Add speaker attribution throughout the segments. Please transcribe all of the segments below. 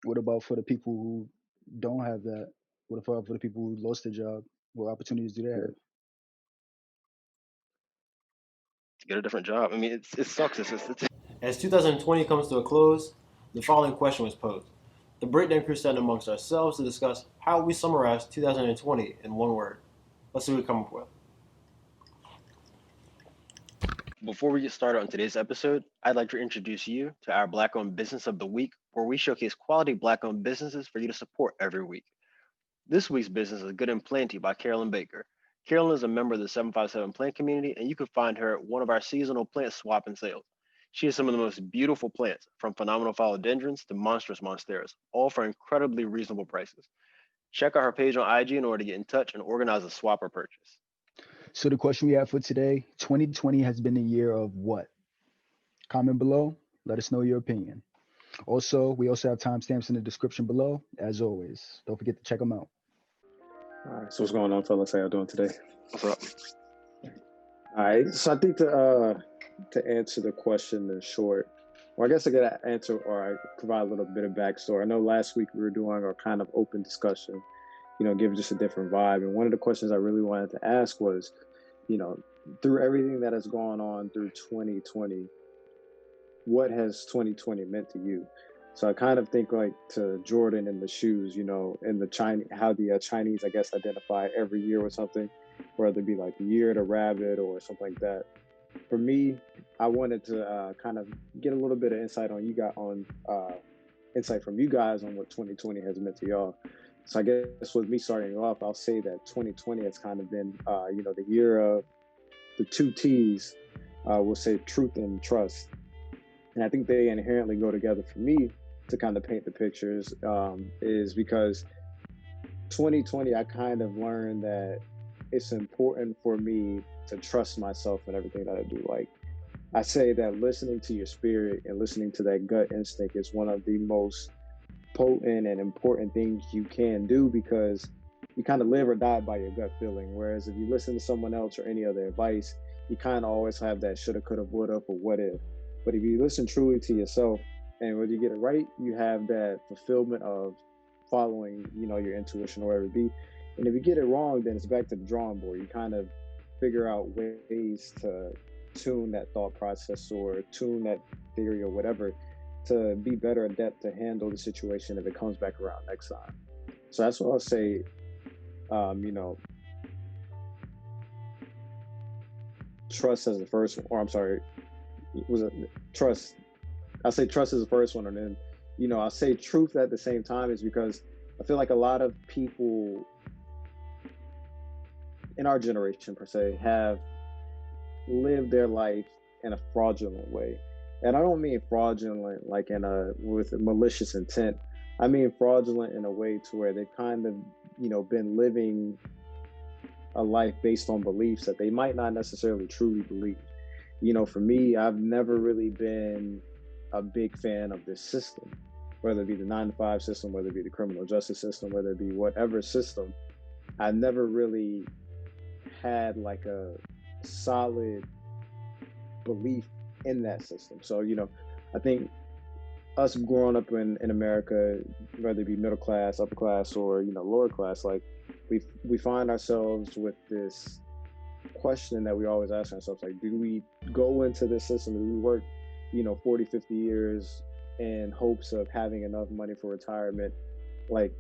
Speaker 1: What about for the people who don't have that? What about for the people who lost their job? What opportunities do they
Speaker 2: Yeah.
Speaker 1: have?
Speaker 3: To get a different job. I mean, it sucks.
Speaker 4: As 2020 comes to a close, the following question was posed. The Breakdown crew sat amongst ourselves to discuss how we summarize 2020 in one word. Let's see what we come up with.
Speaker 3: Before we get started on today's episode, I'd like to introduce you to our Black-owned Business of the Week, where we showcase quality Black-owned businesses for you to support every week. This week's business is Good.N.Planty by Carolyn Baker. Carolyn is a member of the 757 plant community, and you can find her at one of our seasonal plant swap and sales. She has some of the most beautiful plants, from phenomenal philodendrons to monstrous monsteras, all for incredibly reasonable prices. Check out her page on IG in order to get in touch and organize a swap or purchase.
Speaker 1: So the question we have for today, 2020 has been a year of what? Comment below. Let us know your opinion. Also, we also have timestamps in the description below. As always, don't forget to check them out.
Speaker 2: All right. So what's going on, fellas? How y'all doing today?
Speaker 3: What's up?
Speaker 2: All right. So I think to answer the question in short, or I guess I gotta answer or I provide a little bit of backstory. I know last week we were doing our kind of open discussion, give just a different vibe. And one of the questions I really wanted to ask was, through everything that has gone on through 2020, what has 2020 meant to you? So I kind of think like to Jordan and the shoes, and the Chinese, how the Chinese, I guess, identify every year with something, whether it be like the year of the rabbit or something like that. For me, I wanted to kind of get a little bit of insight from you guys on what 2020 has meant to y'all. So I guess with me starting off, I'll say that 2020 has kind of been, the year of the two T's. We'll say truth and trust. And I think they inherently go together for me to kind of paint the pictures, is because 2020, I kind of learned that it's important for me to trust myself in everything that I do. Like I say that listening to your spirit and listening to that gut instinct is one of the most potent and important things you can do, because you kind of live or die by your gut feeling. Whereas if you listen to someone else or any other advice, you kind of always have that shoulda, coulda, woulda, or what if. But if you listen truly to yourself, and when you get it right, you have that fulfillment of following, your intuition or whatever it be. And if you get it wrong, then it's back to the drawing board. You kind of figure out ways to tune that thought process or tune that theory or whatever to be better adept to handle the situation if it comes back around next time. So that's what I'll say, trust as the first one, or I'm sorry, was it trust? I'll say trust is the first one, and then, I'll say truth at the same time, is because I feel like a lot of people in our generation, per se, have lived their life in a fraudulent way. And I don't mean fraudulent like with a malicious intent. I mean fraudulent in a way to where they've kind of, been living a life based on beliefs that they might not necessarily truly believe. For me, I've never really been a big fan of this system, whether it be the 9-to-5 system, whether it be the criminal justice system, whether it be whatever system. I never really had like a solid belief in that system. So, I think us growing up in America, whether it be middle class, upper class, or, lower class, like we find ourselves with this question that we always ask ourselves, like, do we go into this system? Do we work, 40, 50 years in hopes of having enough money for retirement? Like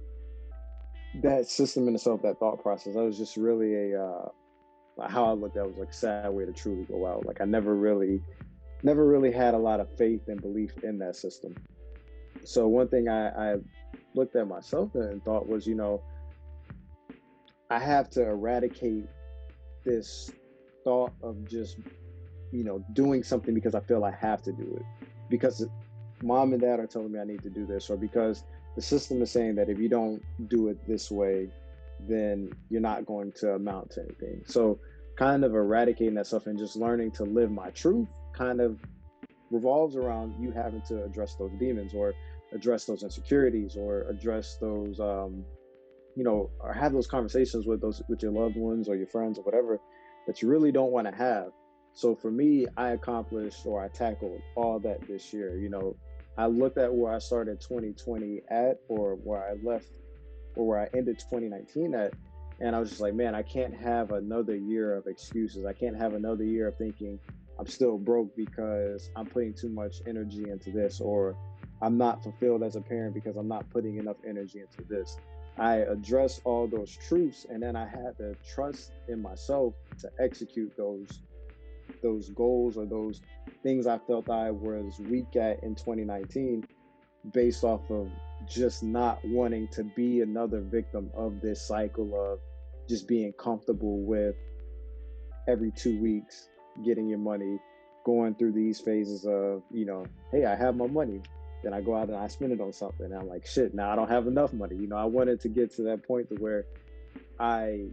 Speaker 2: that system in itself, that thought process, that was just really how I looked at it was like a sad way to truly go out. Like I never really had a lot of faith and belief in that system. So one thing I looked at myself and thought was, I have to eradicate this thought of just, doing something because I feel I have to do it, because mom and dad are telling me I need to do this, or because the system is saying that if you don't do it this way, then you're not going to amount to anything. So kind of eradicating that stuff and just learning to live my truth kind of revolves around you having to address those demons, or address those insecurities, or address those, or have those conversations with your loved ones or your friends or whatever that you really don't want to have. So for me, I accomplished, or I tackled all that this year. I looked at where I started 2020 at, or where I left, or where I ended 2019 at, and I was just like, man, I can't have another year of excuses. I can't have another year of thinking I'm still broke because I'm putting too much energy into this, or I'm not fulfilled as a parent because I'm not putting enough energy into this. I addressed all those truths, and then I had to trust in myself to execute those goals or those things I felt I was weak at in 2019, based off of just not wanting to be another victim of this cycle of just being comfortable with every 2 weeks getting your money, going through these phases of, you know, hey, I have my money, then I go out and I spend it on something, and I'm like, shit, now I don't have enough money. You know, I wanted to get to that point to where I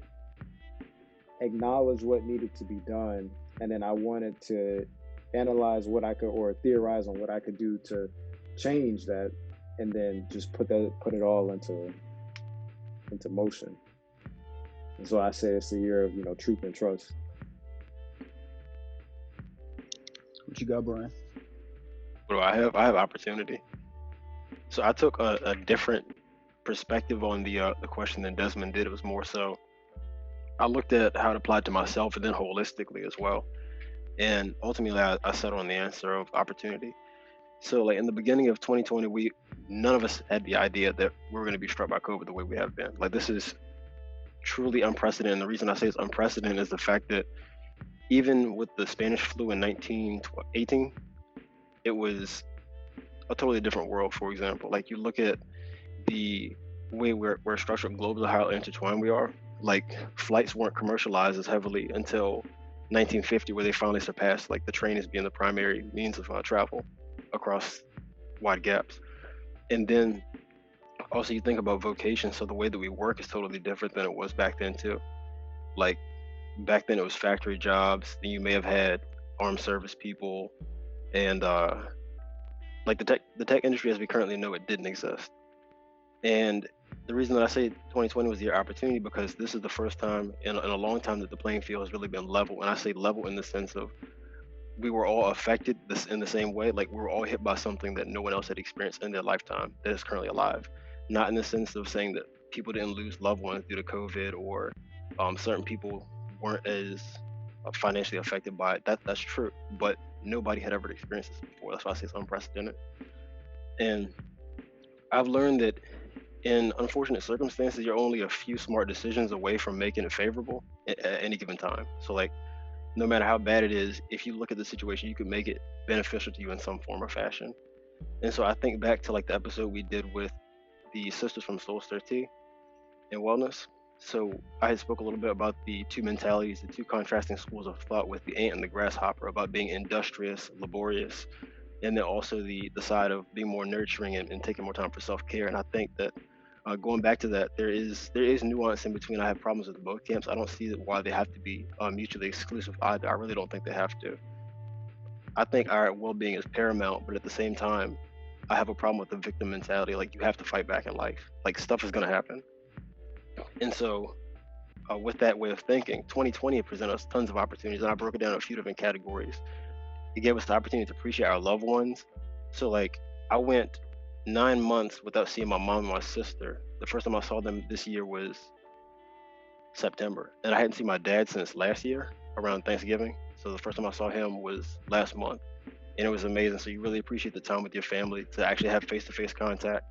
Speaker 2: acknowledge what needed to be done, and then I wanted to analyze what I could, or theorize on what I could do to change that, and then just put it all into motion. And so I say it's a year of, you know, truth and trust.
Speaker 1: What you got, Brian?
Speaker 3: What do I have? I have opportunity. So I took a different perspective on the question than Desmond did. It was more so I looked at how it applied to myself and then holistically as well. And ultimately, I settled on the answer of opportunity. So like in the beginning of 2020, none of us had the idea that we were going to be struck by COVID the way we have been. Like, this is truly unprecedented. And the reason I say it's unprecedented is the fact that even with the Spanish flu in 1918, it was a totally different world. For example, like you look at the way we're structured globally, how intertwined we are. Like, flights weren't commercialized as heavily until 1950, where they finally surpassed like the train as being the primary means of travel across wide gaps. And then also you think about vocation, so the way that we work is totally different than it was back then too. Like, back then it was factory jobs, then you may have had armed service people, and like the tech industry as we currently know it didn't exist. And the reason that I say 2020 was the opportunity, because this is the first time in a long time that the playing field has really been level. And I say level in the sense of we were all affected in the same way. Like, we were all hit by something that no one else had experienced in their lifetime that is currently alive. Not in the sense of saying that people didn't lose loved ones due to COVID, or certain people weren't as financially affected by it. That's true, but nobody had ever experienced this before. That's why I say it's unprecedented. And I've learned that in unfortunate circumstances, you're only a few smart decisions away from making it favorable at any given time. So like, no matter how bad it is, if you look at the situation, you can make it beneficial to you in some form or fashion. And so I think back to like the episode we did with the sisters from Soul Stir Tea and Wellness. So I had spoke a little bit about the two mentalities, the two contrasting schools of thought with the ant and the grasshopper, about being industrious, laborious, and then also the side of being more nurturing and taking more time for self-care. And I think that going back to that, there is nuance in between. I have problems with both camps. I don't see why they have to be mutually exclusive either. I really don't think they have to. I think our well-being is paramount, but at the same time, I have a problem with the victim mentality. Like, you have to fight back in life. Like, stuff is going to happen. And so with that way of thinking, 2020 presented us tons of opportunities, and I broke it down in a few different categories. It gave us the opportunity to appreciate our loved ones. So like, I went 9 months without seeing my mom and my sister. The first time I saw them this year was September, and I hadn't seen my dad since last year around Thanksgiving. So the first time I saw him was last month, and it was amazing. So you really appreciate the time with your family, to actually have face-to-face contact,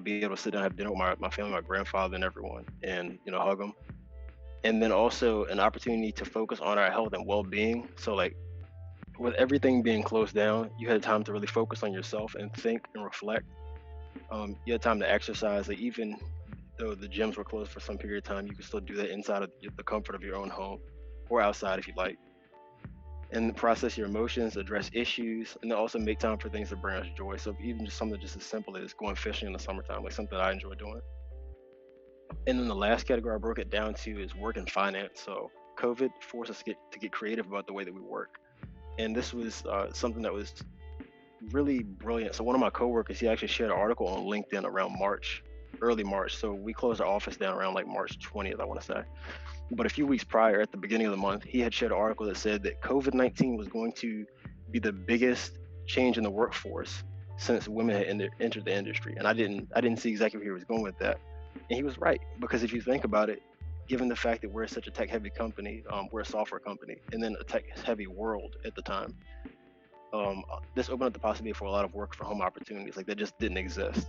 Speaker 3: be able to sit down and have dinner with my family, my grandfather and everyone, and, you know, hug them. And then also an opportunity to focus on our health and well-being. So like, with everything being closed down, you had time to really focus on yourself and think and reflect. You had time to exercise. Like, even though the gyms were closed for some period of time, you could still do that inside of the comfort of your own home, or outside if you like. And process your emotions, address issues, and then also make time for things that bring us joy. So even just something just as simple as going fishing in the summertime, like something that I enjoy doing. And then the last category I broke it down to is work and finance. So COVID forced us to get creative about the way that we work. And this was something that was really brilliant. So one of my coworkers, he actually shared an article on LinkedIn around early March. So we closed our office down around like March 20th, I want to say. But a few weeks prior, at the beginning of the month, he had shared an article that said that COVID-19 was going to be the biggest change in the workforce since women had entered the industry. And I didn't see exactly where he was going with that. And he was right, because if you think about it, given the fact that we're such a tech-heavy company, we're a software company, and then a tech-heavy world at the time, this opened up the possibility for a lot of work-from-home opportunities like that just didn't exist.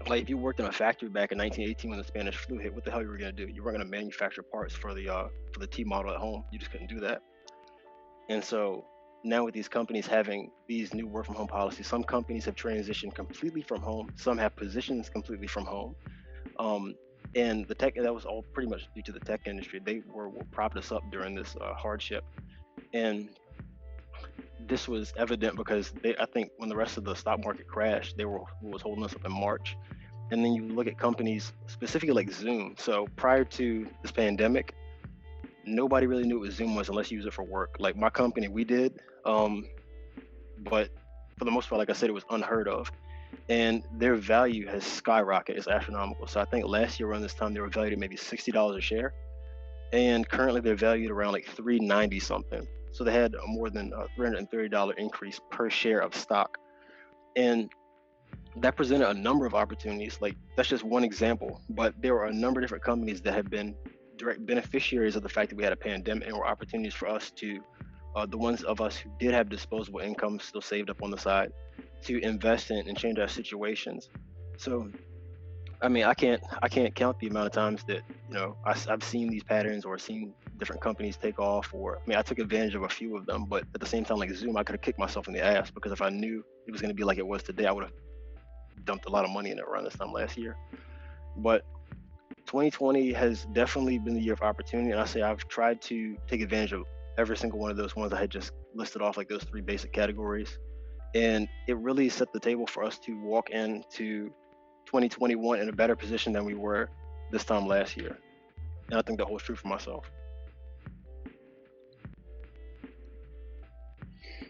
Speaker 3: Like if you worked in a factory back in 1918 when the Spanish flu hit, what the hell you were going to do? You weren't going to manufacture parts for the T model at home. You just couldn't do that. And so now with these companies having these new work from home policies, some companies have transitioned completely from home. Some have positions completely from home. And that was all pretty much due to the tech industry. They were what propped us up during this hardship. And this was evident because I think when the rest of the stock market crashed, they were what was holding us up in March. And then you look at companies specifically like Zoom. So prior to this pandemic, nobody really knew what Zoom was unless you use it for work. Like my company, we did, but for the most part, like I said, it was unheard of. And their value has skyrocketed. It's astronomical. So I think last year around this time, they were valued at maybe $60 a share. And currently they're valued around like $390 something. So they had a more than a $330 increase per share of stock. And that presented a number of opportunities. Like that's just one example, but there were a number of different companies that have been direct beneficiaries of the fact that we had a pandemic, and were opportunities for us to, the ones of us who did have disposable income still saved up on the side, to invest in and change our situations. So, I mean, I can't count the amount of times that, you know, I've seen these patterns or seen different companies take off, or, I mean, I took advantage of a few of them, but at the same time, like Zoom, I could have kicked myself in the ass, because if I knew it was going to be like it was today, I would have dumped a lot of money in it around this time last year. But 2020 has definitely been the year of opportunity, and I say I've tried to take advantage of every single one of those ones I had just listed off, like those three basic categories. And it really set the table for us to walk into 2021 in a better position than we were this time last year. And I think that holds true for myself.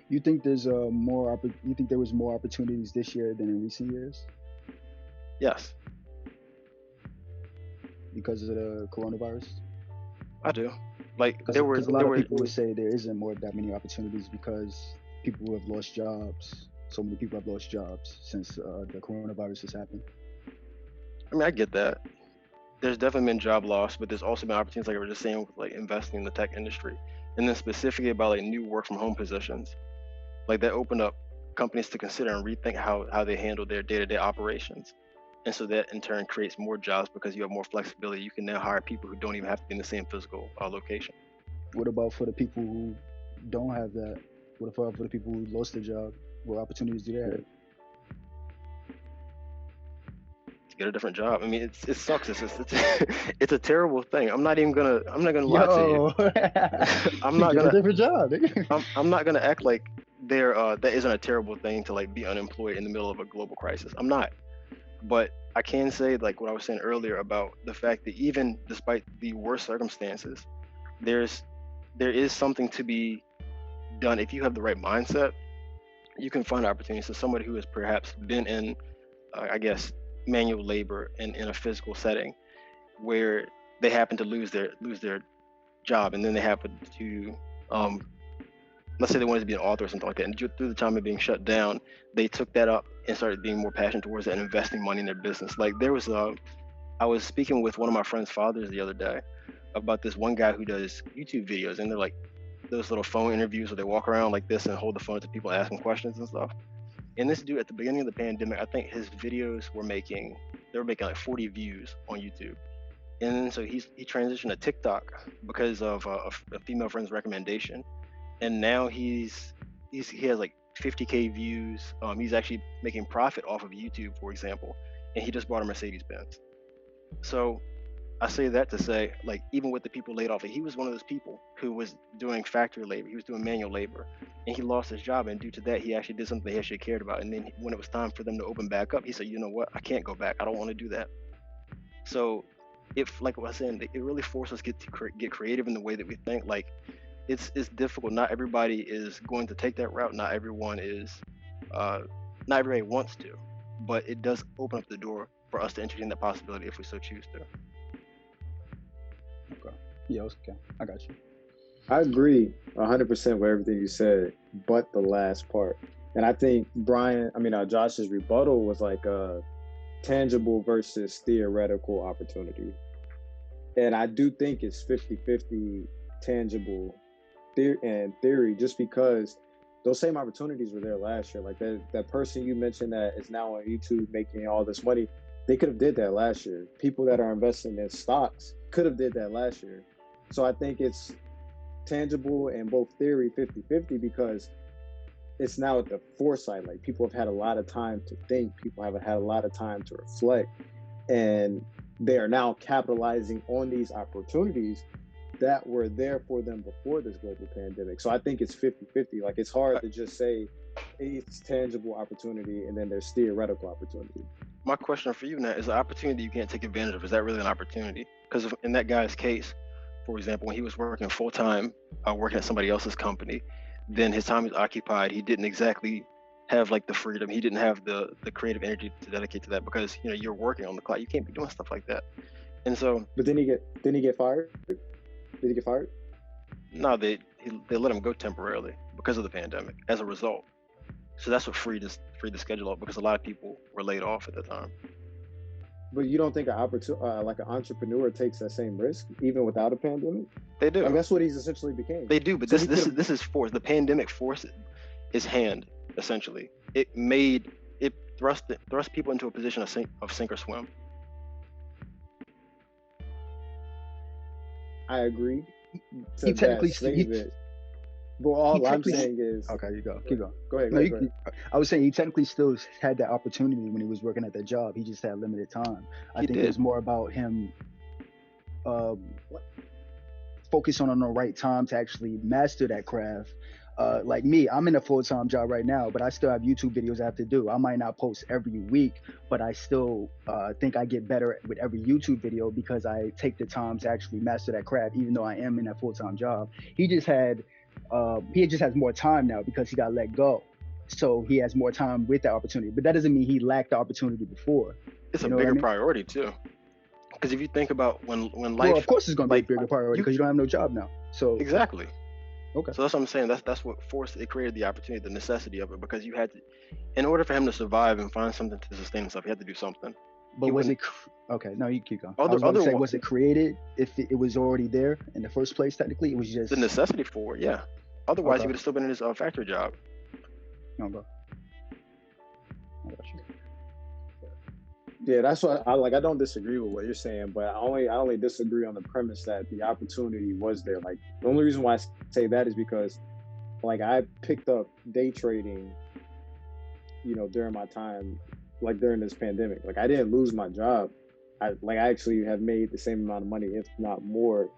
Speaker 1: You think there's you think there was more opportunities this year than in recent years
Speaker 3: Yes,
Speaker 1: because of the coronavirus?
Speaker 3: I do. Like
Speaker 1: Because a lot of people would say there isn't that many opportunities because people have lost jobs. So many people have lost jobs since the coronavirus has happened.
Speaker 3: I mean, I get that. There's definitely been job loss, but there's also been opportunities, like I was just saying, with like investing in the tech industry, and then specifically about like new work from home positions, like that opened up companies to consider and rethink how they handle their day-to-day operations. And so that in turn creates more jobs because you have more flexibility. You can now hire people who don't even have to be in the same physical location.
Speaker 1: What about for the people who don't have that? What about for the people who lost their job? What opportunities do they have?
Speaker 3: To get a different job. I mean, it sucks. It's a terrible thing. I'm not gonna lie to you. I'm not gonna
Speaker 1: get a different job.
Speaker 3: I'm not gonna act like that isn't a terrible thing to like be unemployed in the middle of a global crisis. I'm not. But I can say, like what I was saying earlier about the fact that even despite the worst circumstances, there is something to be done. If you have the right mindset, you can find opportunities. So somebody who has perhaps been in, I guess, manual labor in a physical setting, where they happen to lose their job, and then they happen to, let's say they wanted to be an author or something like that, and through the time of being shut down, they took that up and started being more passionate towards it and investing money in their business. Like there was I was speaking with one of my friend's fathers the other day about this one guy who does YouTube videos, and they're like those little phone interviews where they walk around like this and hold the phone to people and ask them questions and stuff. And this dude, at the beginning of the pandemic, I think his videos were making like 40 views on YouTube. And then so he transitioned to TikTok because of a female friend's recommendation. And now he has like 50K views. He's actually making profit off of YouTube, for example, and he just bought a Mercedes-Benz. So I say that to say, like, even with the people laid off, he was one of those people who was doing factory labor. He was doing manual labor, and he lost his job. And due to that, he actually did something he actually cared about. And then when it was time for them to open back up, he said, you know what? I can't go back. I don't want to do that. So if, like what I was saying, it really forces us to get creative in the way that we think. Like, it's difficult. Not everybody is going to take that route. Not everybody wants to, but it does open up the door for us to entertain that possibility if we so choose to.
Speaker 1: Okay. Yeah, okay. I got you.
Speaker 2: I agree 100% with everything you said, but the last part. And I think Josh's rebuttal was like a tangible versus theoretical opportunity. And I do think it's 50-50 tangible and theory, just because those same opportunities were there last year. Like that person you mentioned that is now on YouTube making all this money, they could have did that last year. People that are investing in stocks could have did that last year. So I think it's tangible and both theory 50-50, because it's now at the foresight. Like, people have had a lot of time to think. People have had a lot of time to reflect. And they are now capitalizing on these opportunities that were there for them before this global pandemic. So I think it's 50-50. Like, it's hard to just say it's tangible opportunity and then there's theoretical opportunity.
Speaker 3: My question for you now is: an opportunity you can't take advantage of, is that really an opportunity? Because in that guy's case, for example, when he was working full-time, working at somebody else's company, then his time is occupied. He didn't exactly have like the freedom. He didn't have the creative energy to dedicate to that, because you're working on the clock. You can't be doing stuff like that. And so,
Speaker 2: but didn't he get fired? Did he get fired?
Speaker 3: No, they let him go temporarily because of the pandemic as a result. So that's what freed the schedule up, because a lot of people were laid off at the time.
Speaker 2: But you don't think an entrepreneur takes that same risk even without a pandemic?
Speaker 3: They do.
Speaker 2: Like, that's what he's essentially became.
Speaker 3: They do, but so this is forced. The pandemic forced his hand, essentially. It thrust people into a position of sink or swim.
Speaker 2: I agree.
Speaker 1: He technically
Speaker 2: But all I'm saying is,
Speaker 1: okay, you go. Keep going.
Speaker 2: Go ahead.
Speaker 1: I was saying he technically still had that opportunity when he was working at that job. He just had limited time. I think it was more about him focusing on the right time to actually master that craft. Like me, I'm in a full-time job right now, but I still have YouTube videos I have to do. I might not post every week, but I still think I get better with every YouTube video because I take the time to actually master that craft, even though I am in that full-time job. He just has more time now because he got let go. So he has more time with the opportunity, but that doesn't mean he lacked the opportunity before.
Speaker 3: It's a bigger priority too. Because if you think about when life,
Speaker 1: well, of course it's going to be a bigger priority because you don't have no job now. So
Speaker 3: exactly.
Speaker 1: Okay.
Speaker 3: So that's what I'm saying. That's what it created the opportunity, the necessity of it, because you had to, in order for him to survive and find something to sustain himself, he had to do something.
Speaker 1: But was it okay? No, you keep going. Was it created if it was already there in the first place? Technically, it was just
Speaker 3: the necessity for it. Yeah. Otherwise, he would have still been in his factory job.
Speaker 1: No, bro.
Speaker 2: Yeah, that's what I don't disagree with what you're saying, but I only disagree on the premise that the opportunity was there. Like, the only reason why I say that is because, like, I picked up day trading, during my time, like during this pandemic. Like, I didn't lose my job. I actually have made the same amount of money, if not more,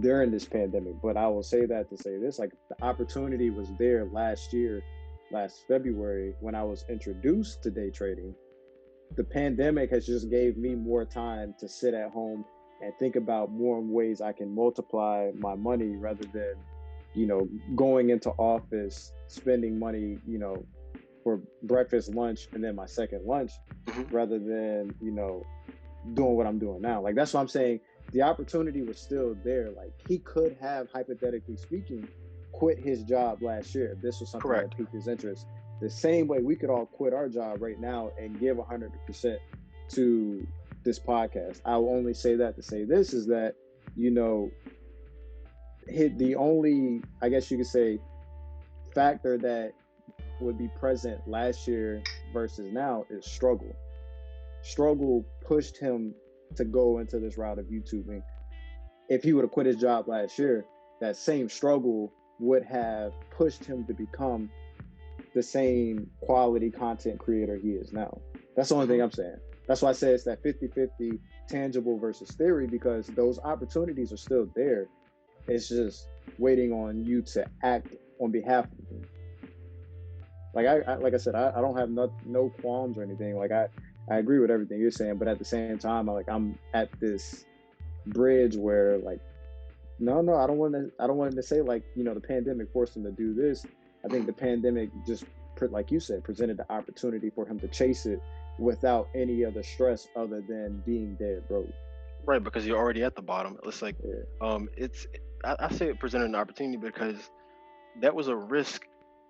Speaker 2: during this pandemic. But I will say that to say this, like, the opportunity was there last February, when I was introduced to day trading. The pandemic has just gave me more time to sit at home and think about more ways I can multiply my money, rather than, going into office, spending money, for breakfast, lunch, and then my second lunch, rather than, doing what I'm doing now. Like, that's what I'm saying. The opportunity was still there. Like, he could have, hypothetically speaking, quit his job last year if this was something that piqued his interest. The same way we could all quit our job right now and give 100% to this podcast. I will only say that to say this is that, the only, I guess you could say, factor that would be present last year versus now is struggle. Struggle pushed him to go into this route of YouTubing. If he would have quit his job last year, that same struggle would have pushed him to become the same quality content creator he is now. That's the only thing I'm saying. That's why I say it's that 50-50 tangible versus theory, because those opportunities are still there. It's just waiting on you to act on behalf of them. Like I said, I don't have no qualms or anything. Like, I agree with everything you're saying, but at the same time, I'm at this bridge where, like, no, I don't want to say, like, the pandemic forced him to do this. I think the pandemic just, like you said, presented the opportunity for him to chase it without any other stress other than being dead broke.
Speaker 3: Right, because you're already at the bottom. It's like, I say it presented an opportunity because that was a risk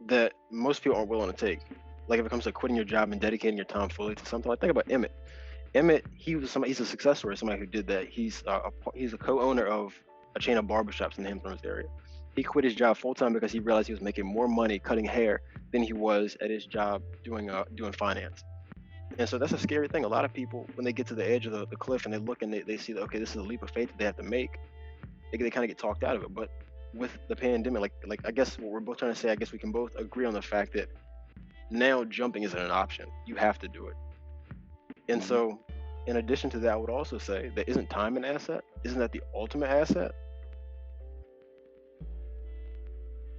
Speaker 3: that most people aren't willing to take. like if it comes to quitting your job and dedicating your time fully to something. Like think about Emmitt. Emmitt, he's a success story. Somebody who did that. He's a co-owner of a chain of barbershops in the Hamptons area. He quit his job full time because he realized he was making more money cutting hair than he was at his job doing finance. And so that's a scary thing. A lot of people, when they get to the edge of the cliff and they look and they see that, okay, this is a leap of faith that they have to make, they kind of get talked out of it. But with the pandemic, like I guess what we're both trying to say, I guess we can both agree on the fact that now jumping isn't an option. You have to do it. And so in addition to that, I would also say that isn't time an asset? Isn't that the ultimate asset?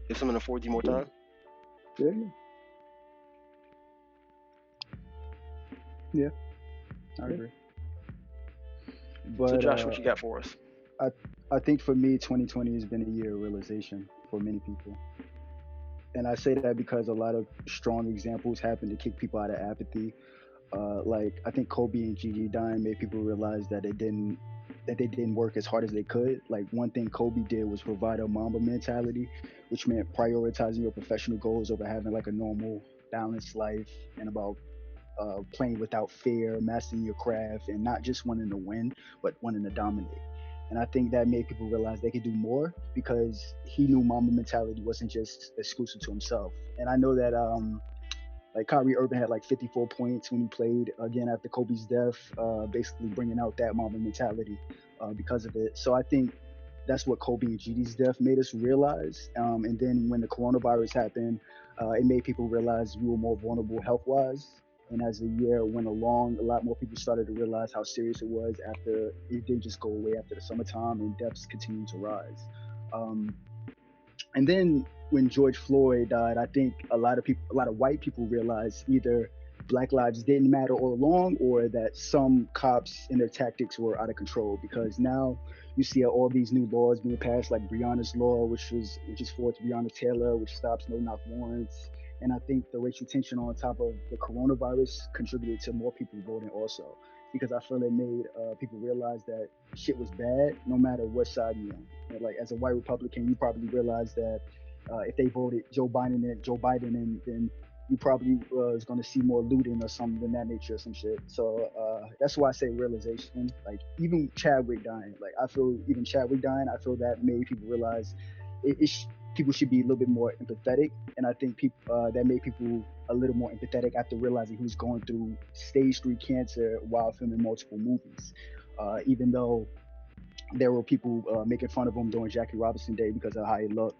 Speaker 3: If someone affords you more time?
Speaker 1: Yeah, I agree. But,
Speaker 3: so Josh, what you got for us?
Speaker 1: I think for me, 2020 has been a year of realization for many people. And I say that because a lot of strong examples happen to kick people out of apathy. Like I think Kobe and Gigi dying made people realize that they didn't work as hard as they could. Like one thing Kobe did was provide a Mamba mentality, which meant prioritizing your professional goals over having like a normal, balanced life, and about playing without fear, mastering your craft, and not just wanting to win, but wanting to dominate. And I think that made people realize they could do more because he knew Mamba mentality wasn't just exclusive to himself. And I know that like Kyrie Irving had like 54 points when he played again after Kobe's death, basically bringing out that Mamba mentality because of it. So I think that's what Kobe and Gigi's death made us realize. And then when the coronavirus happened, it made people realize we were more vulnerable health-wise. And as the year went along, a lot more people started to realize how serious it was after it didn't just go away after the summertime, and deaths continued to rise. And then when George Floyd died, I think a lot of white people realized either Black lives didn't matter all along, or that some cops and their tactics were out of control. Because now you see all these new laws being passed, like Breonna's law, which is for Breonna Taylor, which stops no-knock warrants. And I think the racial tension on top of the coronavirus contributed to more people voting also, because I feel it made people realize that shit was bad no matter what side you're on. And like as a white Republican, you probably realize that if they voted Joe Biden in, then you probably is going to see more looting or something in that nature or some shit. So that's why I say realization. Like even Chadwick dying, I feel that made people realize people should be a little bit more empathetic. And I think people that made people a little more empathetic after realizing he was going through stage 3 cancer while filming multiple movies. Even though there were people making fun of him during Jackie Robinson Day because of how he looked.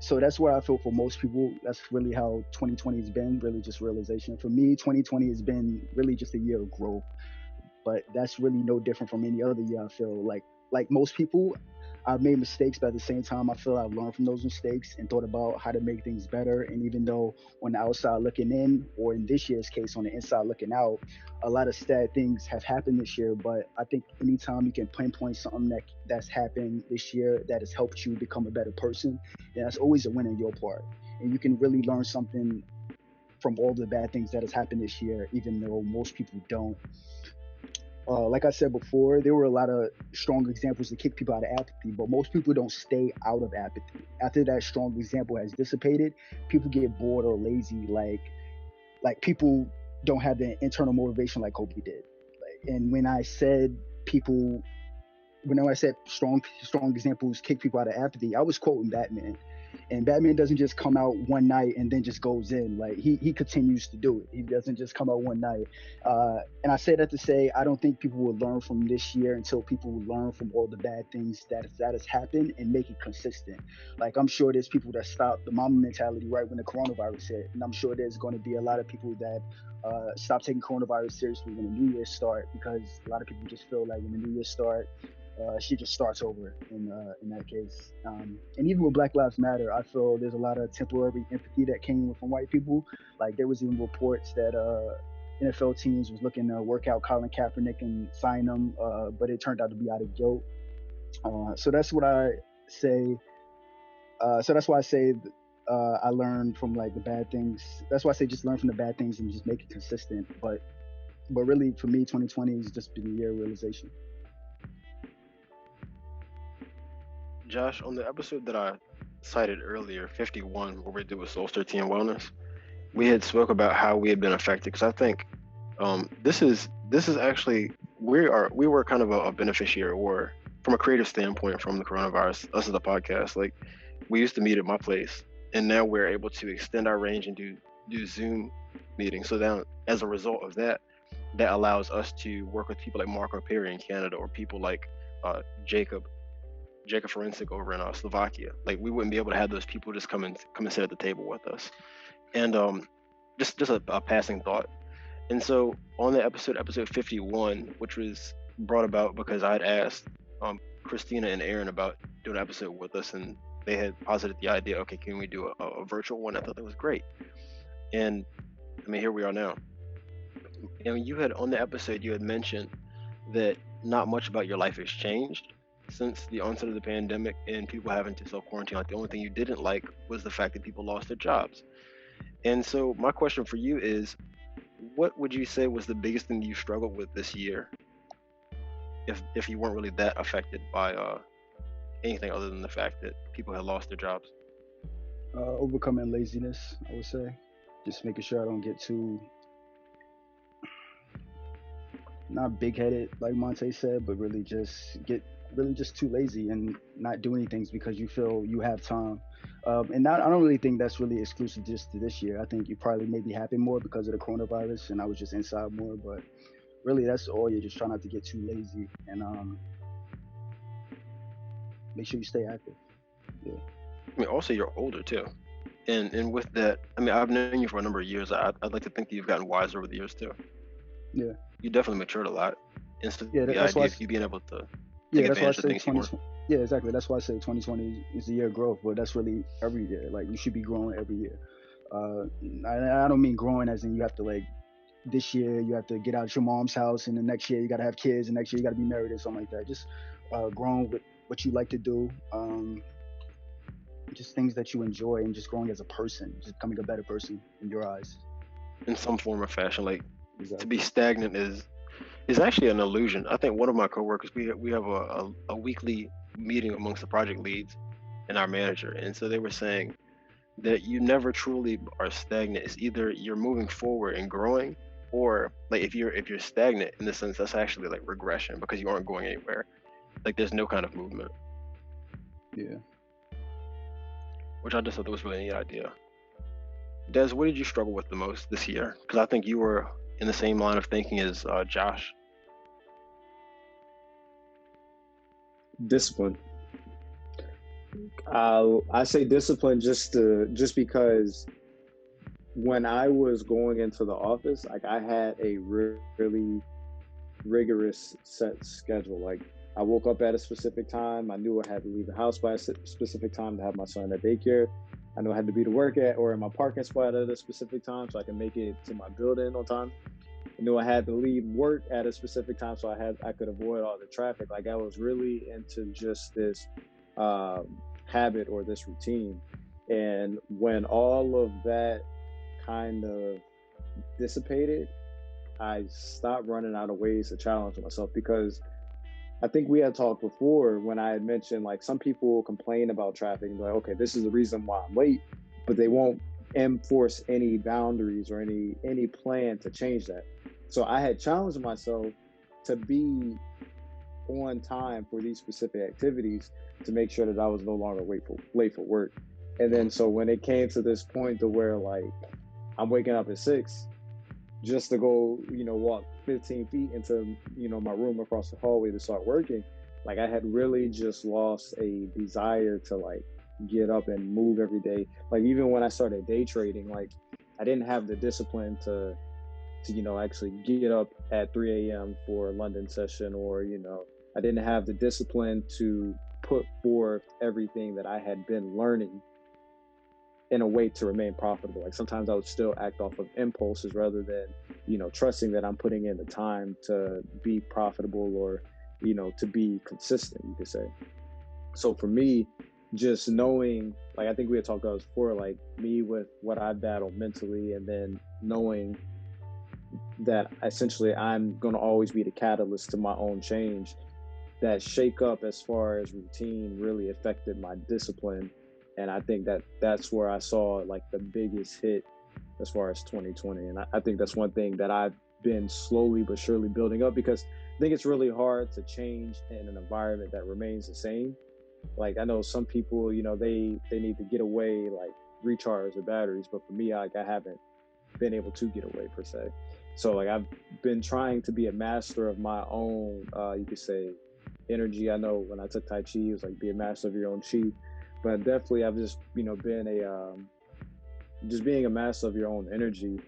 Speaker 1: So that's what I feel for most people. That's really how 2020 has been, really just realization. For me, 2020 has been really just a year of growth. But that's really no different from any other year, I feel. Like most people, I've made mistakes, but at the same time, I feel I've learned from those mistakes and thought about how to make things better. And even though on the outside looking in, or in this year's case, on the inside looking out, a lot of sad things have happened this year. But I think anytime you can pinpoint something that's happened this year that has helped you become a better person, then that's always a win on your part. And you can really learn something from all the bad things that has happened this year, even though most people don't. Like I said before, there were a lot of strong examples to kick people out of apathy, but most people don't stay out of apathy. After that strong example has dissipated, people get bored or lazy. Like people don't have the internal motivation like Kobe did. And when I said strong examples kick people out of apathy, I was quoting Batman. And Batman doesn't just come out one night and then just goes in. Like he continues to do it. He doesn't just come out one night. And I say that to say, I don't think people will learn from this year until people will learn from all the bad things that has happened and make it consistent. Like I'm sure there's people that stopped the Mamba mentality right when the coronavirus hit. And I'm sure there's going to be a lot of people that stop taking coronavirus seriously when the New Year start, because a lot of people just feel like when the New Year start, she just starts over in that case. And even with Black Lives Matter, I feel there's a lot of temporary empathy that came from white people. Like there was even reports that NFL teams was looking to work out Colin Kaepernick and sign him, but it turned out to be out of guilt. So that's what I say. So that's why I say I learned from like the bad things. That's why I say just learn from the bad things and just make it consistent. But really for me, 2020 has just been a year of realization.
Speaker 3: Josh, on the episode that I cited earlier, 51, where we did with Soul 13 Wellness, we had spoke about how we had been affected, because I think this is actually we were kind of a beneficiary, or from a creative standpoint, from the coronavirus. Us as a podcast, like we used to meet at my place, and now we're able to extend our range and do Zoom meetings. So now, as a result of that, that allows us to work with people like Marco Perry in Canada, or people like Jacob Forensic over in Slovakia. Like we wouldn't be able to have those people just come and sit at the table with us. And just a passing thought. And so on the episode 51, which was brought about because I had asked Christina and Aaron about doing an episode with us, and they had posited the idea, okay, can we do a virtual one? I thought that was great. And I mean, here we are now. And you had, on the episode, you had mentioned that not much about your life has changed since the onset of the pandemic and people having to self-quarantine. Like the only thing you didn't like was the fact that people lost their jobs. And so my question for you is, what would you say was the biggest thing you struggled with this year, if you weren't really that affected by anything other than the fact that people had lost their jobs?
Speaker 1: Overcoming laziness, I would say. Just making sure I don't get too, not big-headed like Monte said, but really just too lazy and not doing things because you feel you have time. And I don't really think that's really exclusive just to this year. I think you probably maybe happened more because of the coronavirus, and I was just inside more. But really, that's all. You're just trying not to get too lazy and make sure you stay active. Yeah.
Speaker 3: I mean, also you're older too, and with that, I mean, I've known you for a number of years. I'd like to think that you've gotten wiser over the years too.
Speaker 1: Yeah.
Speaker 3: You definitely matured a lot. And so
Speaker 1: Yeah,
Speaker 3: the
Speaker 1: that's
Speaker 3: idea
Speaker 1: why
Speaker 3: of you being able to
Speaker 1: yeah,
Speaker 3: take
Speaker 1: that's why I
Speaker 3: advantage of
Speaker 1: say
Speaker 3: things you weren't.
Speaker 1: 2020. Yeah, exactly. That's why I say 2020 is the year of growth, but that's really every year. Like you should be growing every year. I don't mean growing as in you have to like this year you have to get out of your mom's house, and the next year you got to have kids, and next year you got to be married or something like that. Just growing with what you like to do, just things that you enjoy, and just growing as a person, just becoming a better person in your eyes.
Speaker 3: In some form or fashion. Like to
Speaker 1: Exactly.
Speaker 3: be stagnant is actually an illusion. I think one of my coworkers, we have a weekly meeting amongst the project leads and our manager, and so they were saying that you never truly are stagnant. It's either you're moving forward and growing, or like if you're stagnant in the sense, that's actually like regression because you aren't going anywhere. Like there's no kind of movement.
Speaker 1: Yeah.
Speaker 3: Which I just thought that was really a neat idea. Des, what did you struggle with the most this year? Because I think you were in the same line of thinking as Josh.
Speaker 2: Discipline. I say discipline just because when I was going into the office, like I had a really rigorous set schedule. Like I woke up at a specific time. I knew I had to leave the house by a specific time to have my son at daycare. I knew I had to be to work at or in my parking spot at a specific time so I can make it to my building on time. I knew I had to leave work at a specific time so I could avoid all the traffic. Like I was really into just this habit or this routine. And when all of that kind of dissipated, I stopped running out of ways to challenge myself, because I think we had talked before when I had mentioned like some people will complain about traffic and be like, okay, this is the reason why I'm late, but they won't enforce any boundaries or any plan to change that. So I had challenged myself to be on time for these specific activities to make sure that I was no longer late for work. And then so when it came to this point to where like I'm waking up at 6 just to go, walk 15 feet into, my room across the hallway to start working, like I had really just lost a desire to like get up and move every day. Like even when I started day trading, like I didn't have the discipline to actually get up at 3 a.m. for a London session, or, I didn't have the discipline to put forth everything that I had been learning in a way to remain profitable. Like sometimes I would still act off of impulses rather than, trusting that I'm putting in the time to be profitable or, to be consistent, you could say. So for me, just knowing, like I think we had talked about this before, like me with what I battle mentally, and then knowing that essentially I'm going to always be the catalyst to my own change, that shake up as far as routine really affected my discipline. And I think that that's where I saw like the biggest hit as far as 2020. And I think that's one thing that I've been slowly but surely building up, because I think it's really hard to change in an environment that remains the same. Like, I know some people, you know, they need to get away, like recharge their batteries, but for me, like, I haven't been able to get away per se. So like, I've been trying to be a master of my own, you could say, energy. I know when I took Tai Chi, it was like be a master of your own chi, but definitely I've just, you know, been just being a master of your own energy,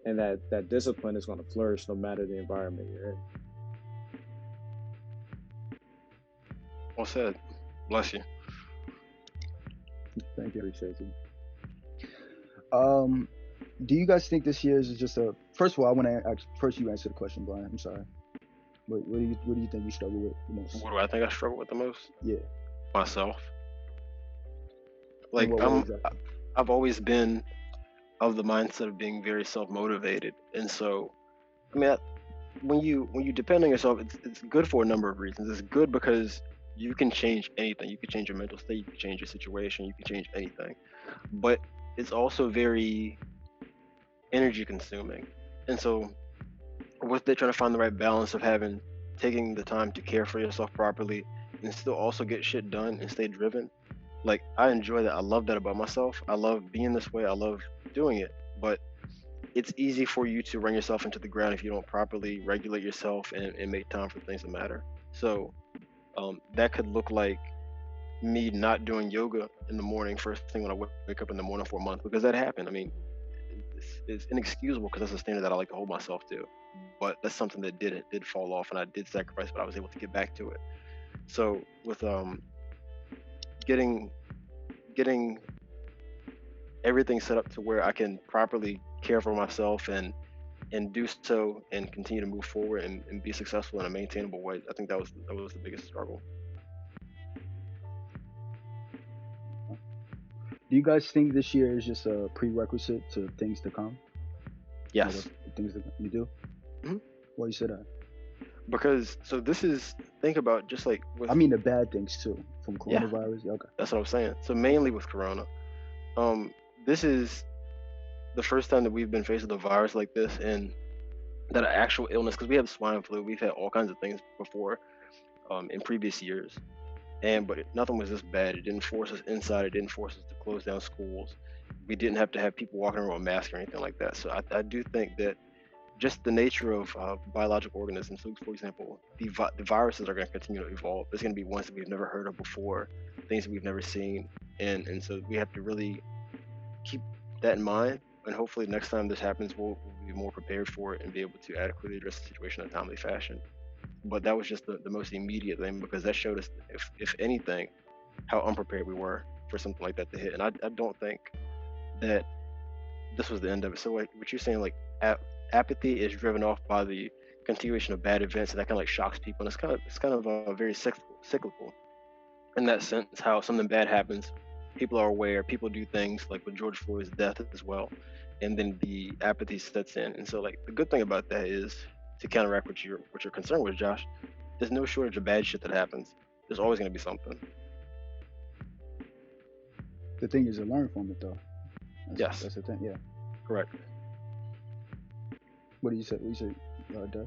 Speaker 2: and that discipline is going to flourish no matter the environment you're in.
Speaker 3: Well said. Bless you.
Speaker 2: Thank you. Appreciate you.
Speaker 1: Do you guys think this year is just a? First of all, I want to first you answer the question, Brian. I'm sorry. What do you think you struggle with the most?
Speaker 3: What do I think I struggle with the most?
Speaker 1: Yeah.
Speaker 3: Myself.
Speaker 1: In
Speaker 3: Like,
Speaker 1: what way exactly?
Speaker 3: I've always been of the mindset of being very self-motivated, and so, I mean, when you depend on yourself, it's good for a number of reasons. It's good because you can change anything. You can change your mental state. You can change your situation. You can change anything. But it's also very energy consuming. And so with it, trying to find the right balance of taking the time to care for yourself properly and still also get shit done and stay driven. Like, I enjoy that. I love that about myself. I love being this way. I love doing it. But it's easy for you to run yourself into the ground if you don't properly regulate yourself and make time for things that matter. So that could look like me not doing yoga in the morning, first thing when I wake up in the morning for a month, because that happened. I mean, it's inexcusable because that's a standard that I like to hold myself to. But that's something that did fall off, and I did sacrifice, but I was able to get back to it. So with getting everything set up to where I can properly care for myself and do so and continue to move forward and be successful in a maintainable way, I think that was the biggest struggle.
Speaker 1: Do you guys think this year is just a prerequisite to things to come?
Speaker 3: Yes.
Speaker 1: Things that you do?
Speaker 3: Mm-hmm.
Speaker 1: Why you say that?
Speaker 3: Because, so this is, think about just like with...
Speaker 1: I mean the bad things too, from coronavirus. Yeah. Okay.
Speaker 3: That's what I'm saying. So mainly with Corona. This is the first time that we've been faced with a virus like this, and that an actual illness, because we have swine flu, we've had all kinds of things before in previous years. But nothing was this bad. It didn't force us inside. It didn't force us to close down schools. We didn't have to have people walking around with masks or anything like that. So I do think that just the nature of biological organisms, so for example, the viruses are going to continue to evolve. There's going to be ones that we've never heard of before, things that we've never seen. And so we have to really keep that in mind. And hopefully next time this happens, we'll be more prepared for it and be able to adequately address the situation in a timely fashion. But that was just the most immediate thing, because that showed us, if anything, how unprepared we were for something like that to hit. And I don't think that this was the end of it. So like what you're saying, like apathy is driven off by the continuation of bad events, and that kind of like shocks people. And it's kind of very cyclical in that sense. How something bad happens, people are aware, people do things, like with George Floyd's death as well, and then the apathy sets in. And so like the good thing about that is, to counteract what you're concerned with, Josh, there's no shortage of bad shit that happens. There's always going to be something.
Speaker 1: The thing is to learn from it, though.
Speaker 3: Yes.
Speaker 1: That's the thing. Yeah.
Speaker 3: Correct.
Speaker 1: What do you say? Des?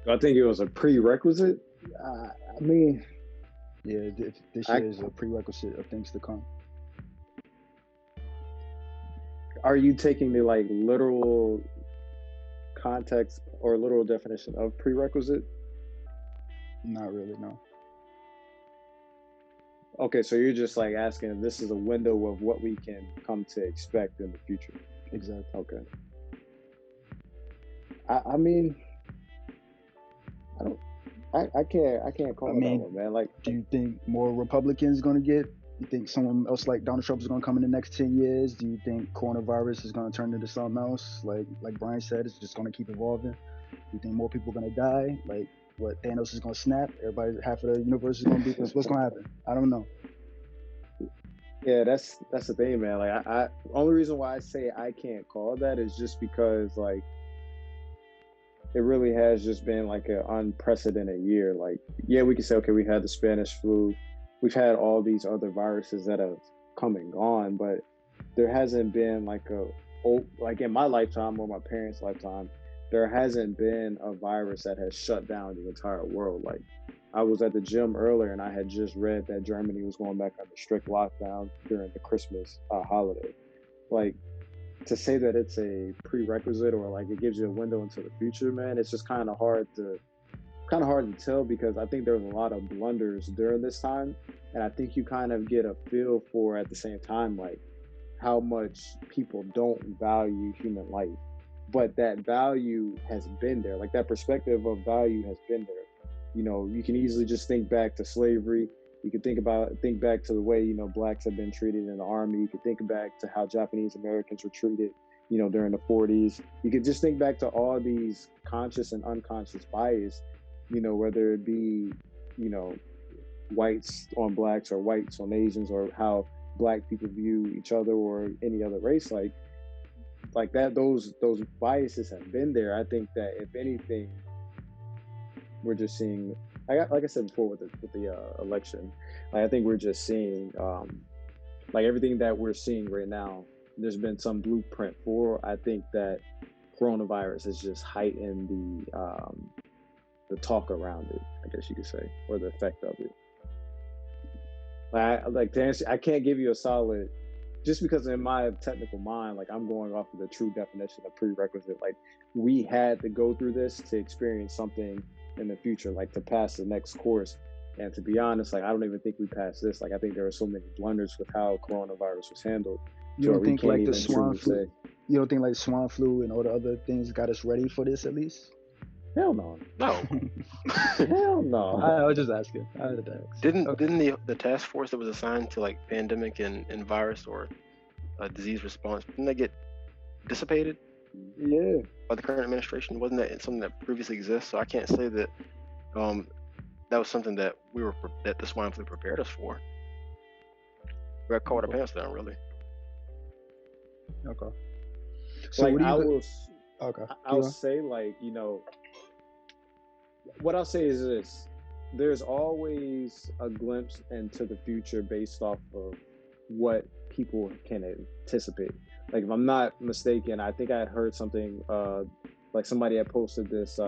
Speaker 2: I think it was a prerequisite. I mean,
Speaker 1: yeah, this year is a prerequisite of things to come.
Speaker 2: Are you taking the like literal context or literal definition of prerequisite?
Speaker 1: Not really, no.
Speaker 2: Okay, so you're just like asking if this is a window of what we can come to expect in the future.
Speaker 1: Exactly.
Speaker 2: Okay. I mean, I can't call it that one, man. Like,
Speaker 1: do you think more Republicans gonna get? You think someone else like Donald Trump is going to come in the next 10 years? Do you think coronavirus is going to turn into something else? Like Brian said, it's just going to keep evolving. Do you think more people are going to die? Like what, Thanos is going to snap? Everybody, half of the universe is going to be, what's going to happen? I don't know.
Speaker 2: Yeah, that's the thing, man. Like I only reason why I say I can't call that is just because like it really has just been like an unprecedented year. Like, yeah, we can say, okay, we had the Spanish flu. We've had all these other viruses that have come and gone, but there hasn't been like like in my lifetime or my parents' lifetime, there hasn't been a virus that has shut down the entire world. Like, I was at the gym earlier and I had just read that Germany was going back under strict lockdown during the Christmas holiday. Like, to say that it's a prerequisite or like it gives you a window into the future, man, it's just kind of hard to tell, because I think there was a lot of blunders during this time, and I think you kind of get a feel for at the same time like how much people don't value human life, but that value has been there. Like, that perspective of value has been there. You know, you can easily just think back to slavery. You can think back to the way, you know, blacks have been treated in the army. You can think back to how Japanese Americans were treated, you know, during the 40s. You could just think back to all these conscious and unconscious bias, you know, whether it be, you know, whites on blacks or whites on Asians, or how black people view each other or any other race, like that. Those biases have been there. I think that if anything, we're just seeing, like I said before with the election, like, I think we're just seeing like everything that we're seeing right now, there's been some blueprint for. I think that coronavirus has just heightened the talk around it, I guess you could say, or the effect of it. Like to answer, I can't give you a solid, just because in my technical mind, like, I'm going off of the true definition of prerequisite. Like, we had to go through this to experience something in the future, like to pass the next course. And to be honest, like, I don't even think we passed this. Like, I think there are so many blunders with how coronavirus was handled.
Speaker 1: You don't think like the swine flu? You don't think like swine flu and all the other things got us ready for this at least?
Speaker 2: Hell no.
Speaker 3: No.
Speaker 2: Hell no.
Speaker 1: I was just asking. I had to ask.
Speaker 3: Didn't the task force that was assigned to like pandemic and virus or disease response, didn't they get dissipated?
Speaker 2: Yeah.
Speaker 3: By the current administration? Wasn't that something that previously exists? So I can't say that that was something that that the swine flu prepared us for. We got caught our pants down, really.
Speaker 1: Okay. So
Speaker 2: like,
Speaker 1: I'll
Speaker 2: say, like, you know, what I'll say is this: there's always a glimpse into the future based off of what people can anticipate. Like, if I'm not mistaken, I think I had heard something like somebody had posted this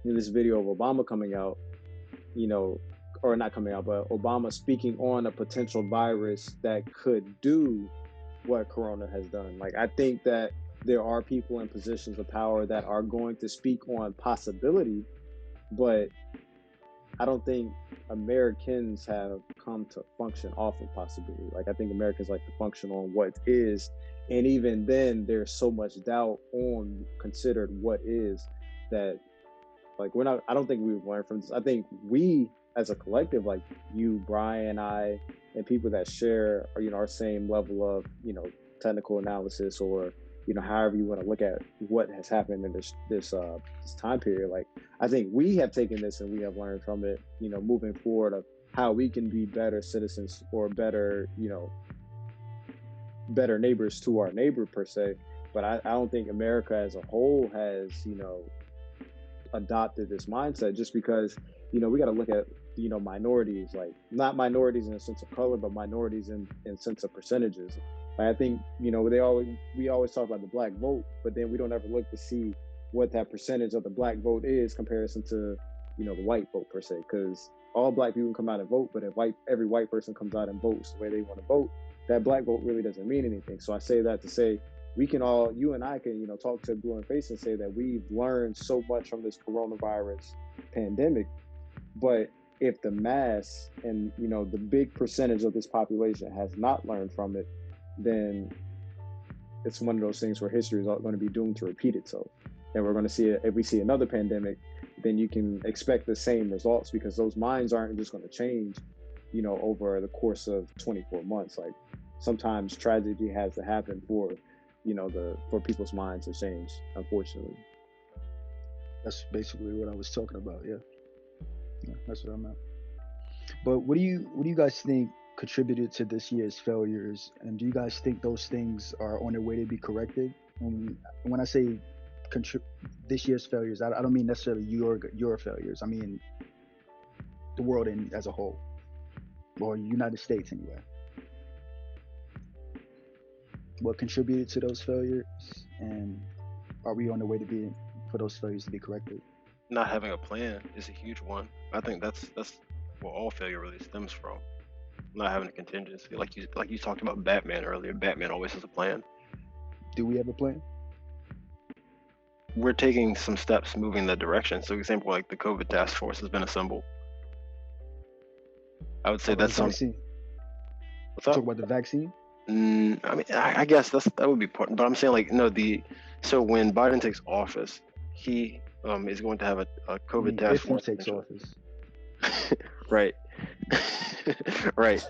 Speaker 2: this video of Obama coming out, you know, or not coming out, but Obama speaking on a potential virus that could do what Corona has done. Like, I think that there are people in positions of power that are going to speak on possibility, but I don't think Americans have come to function off of possibility. Like, I think Americans like to function on what is, and even then, there's so much doubt on considered what is, that, like, I don't think we've learned from this. I think we, as a collective, like you, Brian, I, and people that share, you know, our same level of, you know, technical analysis, or, you know, however you want to look at what has happened in this time period. Like, I think we have taken this and we have learned from it, you know, moving forward, of how we can be better citizens, or better, you know, better neighbors to our neighbor per se. But I don't think America as a whole has, you know, adopted this mindset, just because, you know, we got to look at, you know, minorities, like, not minorities in a sense of color, but minorities in sense of percentages. Like, I think, you know, we always talk about the black vote, but then we don't ever look to see what that percentage of the black vote is comparison to, you know, the white vote per se, because all black people can come out and vote, but if every white person comes out and votes the way they want to vote, that black vote really doesn't mean anything. So I say that to say, we can all, you and I can, you know, talk to blue in face and say that we've learned so much from this coronavirus pandemic, but if the mass and, you know, the big percentage of this population has not learned from it, then it's one of those things where history is going to be doomed to repeat itself. And we're going to see, if we see another pandemic, then you can expect the same results, because those minds aren't just going to change, you know, over the course of 24 months. Like, sometimes tragedy has to happen for, you know, for people's minds to change, unfortunately.
Speaker 1: That's basically what I was talking about. Yeah, that's what I'm at. But what do you guys think contributed to this year's failures, and do you guys think those things are on their way to be corrected? When I say this year's failures, I don't mean necessarily your failures. I mean the world as a whole, or United States anyway. what contributed to those failures, and are we on the way for those failures to be corrected?
Speaker 3: Not having a plan is a huge one. I think that's where all failure really stems from. Not having a contingency, like you talked about Batman earlier. Batman always has a plan.
Speaker 1: Do we have a plan?
Speaker 3: We're taking some steps moving in that direction. So, example, like the COVID task force has been assembled. I would say that's some.
Speaker 1: Vaccine.
Speaker 3: What's up?
Speaker 1: Talk about the vaccine.
Speaker 3: I mean, I guess that would be part. But I'm saying like no. So when Biden takes office, he is going to have a COVID task force.
Speaker 1: If he takes office.
Speaker 3: Right. Right.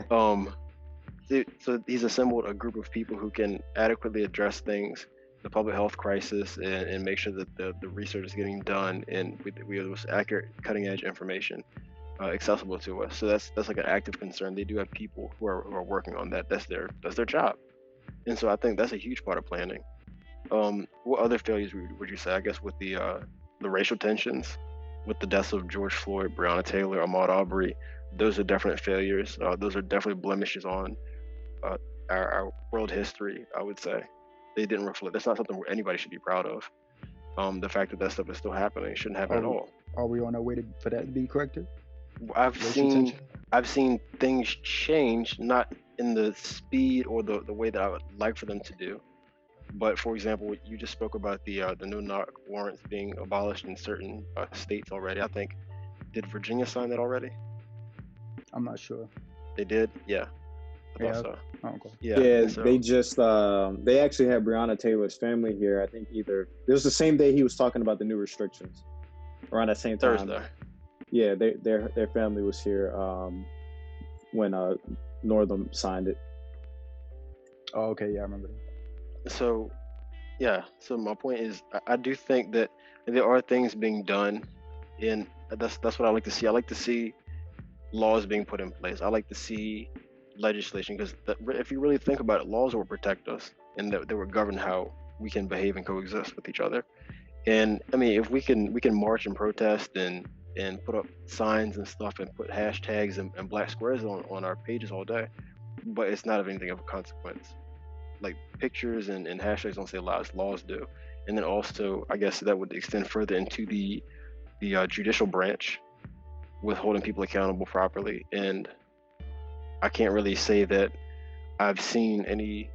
Speaker 3: So he's assembled a group of people who can adequately address things, the public health crisis, and make sure that the research is getting done and we have accurate, cutting edge information accessible to us. So that's like an active concern. They do have people who are working on that. That's their job. And so I think that's a huge part of planning. What other failures would you say? I guess with the racial tensions, with the deaths of George Floyd, Breonna Taylor, Ahmaud Arbery, those are definite failures. Those are definitely blemishes on our world history, I would say. They didn't reflect. That's not something anybody should be proud of. The fact that stuff is still happening shouldn't happen at all.
Speaker 1: Are we on our way for that to be corrected?
Speaker 3: I've seen things change, not in the speed or the way that I would like for them to do. But for example, you just spoke about the no-knock warrants being abolished in certain states already. I think, did Virginia sign that already?
Speaker 1: I'm not sure.
Speaker 3: They did? Yeah. I thought so.
Speaker 1: Oh, okay.
Speaker 2: Yeah,
Speaker 3: so,
Speaker 2: they just they actually had Breonna Taylor's family here. I think it was the same day he was talking about the new restrictions, around that same time.
Speaker 3: Thursday.
Speaker 2: Yeah, their family was here when Northam signed it.
Speaker 1: Oh, okay, yeah, I remember.
Speaker 3: So, yeah. So my point is, I do think that there are things being done, and that's what I like to see. I like to see laws being put in place. I like to see legislation, because if you really think about it, laws will protect us, and that they will govern how we can behave and coexist with each other. And I mean, if we can march and protest and put up signs and stuff and put hashtags and black squares on our pages all day, but it's not of anything of a consequence. Like pictures and hashtags don't say laws do. And then also, I guess that would extend further into the judicial branch, with holding people accountable properly. And I can't really say that I've seen any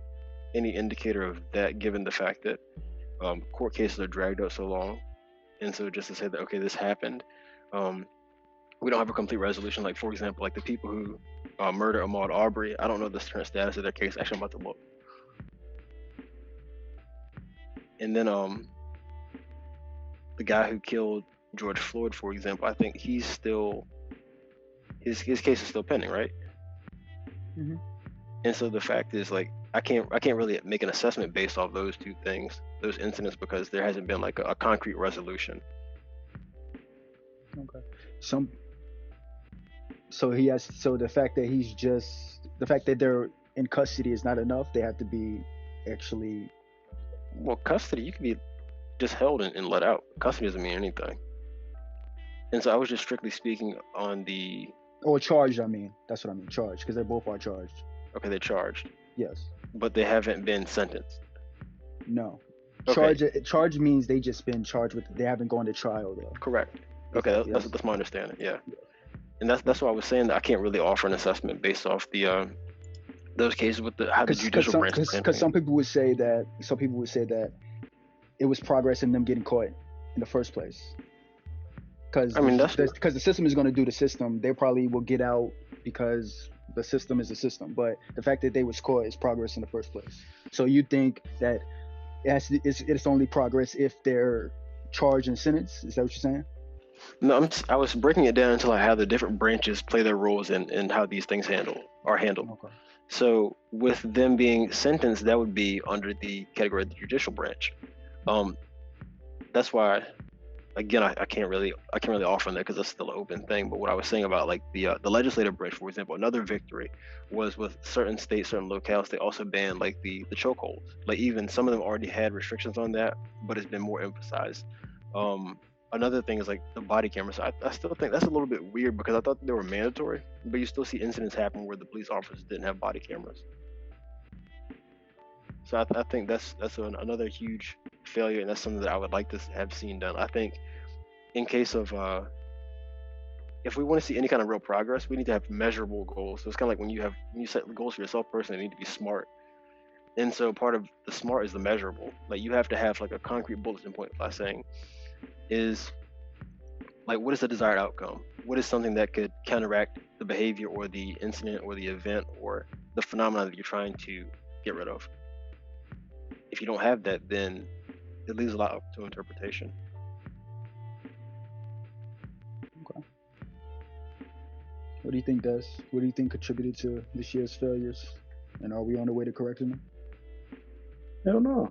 Speaker 3: indicator of that, given the fact that court cases are dragged out so long. And so just to say that, okay, this happened, we don't have a complete resolution. Like, for example, like the people who murdered Ahmaud Arbery, I don't know the current status of their case. Actually, I'm about to look. And then the guy who killed George Floyd, for example, I think he's still, his case is still pending, right?
Speaker 1: Mm-hmm.
Speaker 3: And so the fact is, like, I can't really make an assessment based off those two things, those incidents, because there hasn't been like a concrete resolution.
Speaker 1: Okay. So the fact that they're in custody is not enough. They have to be actually.
Speaker 3: Well, custody, you can be just held and let out. Custody doesn't mean anything. And so I was just strictly speaking on the.
Speaker 1: Or charged, I mean. That's what I mean, charged, because they both are charged.
Speaker 3: Okay, they're charged.
Speaker 1: Yes. But
Speaker 3: they haven't been sentenced.
Speaker 1: No.
Speaker 3: Okay.
Speaker 1: Charge means they just been charged with. They haven't gone to trial though.
Speaker 3: Correct. Okay, that's my understanding. Yeah. And that's why I was saying that I can't really offer an assessment based off the those cases with how the judicial branch.
Speaker 1: Because some people would say that it was progress in them getting caught in the first place. Because the system is going to do the system. They probably will get out because the system is a system. But the fact that they was caught is progress in the first place. So you think that it's only progress if they're charged and sentenced? Is that what you're saying?
Speaker 3: No, I was breaking it down into like how the different branches play their roles and how these things are handled. Okay. So with them being sentenced, that would be under the category of the judicial branch. That's why, again, I can't really offer on that because it's still an open thing. But what I was saying about like the legislative branch, for example, another victory was with certain states, certain locales, they also banned like the chokeholds. Like even some of them already had restrictions on that, but it's been more emphasized. Another thing is like the body cameras. I still think that's a little bit weird because I thought they were mandatory, but you still see incidents happen where the police officers didn't have body cameras. So I think that's another huge failure, and that's something that I would like to have seen done. I think in case of if we want to see any kind of real progress, we need to have measurable goals. So it's kind of like when you set goals for yourself personally, they need to be smart. And so part of the smart is the measurable. Like you have to have like a concrete bulletin point by saying is like, what is the desired outcome? What is something that could counteract the behavior or the incident or the event or the phenomenon that you're trying to get rid of? If you don't have that, then it leaves a lot up to interpretation.
Speaker 1: Okay. What do you think, Des? What do you think contributed to this year's failures? And are we on the way to correcting them?
Speaker 2: Hell no.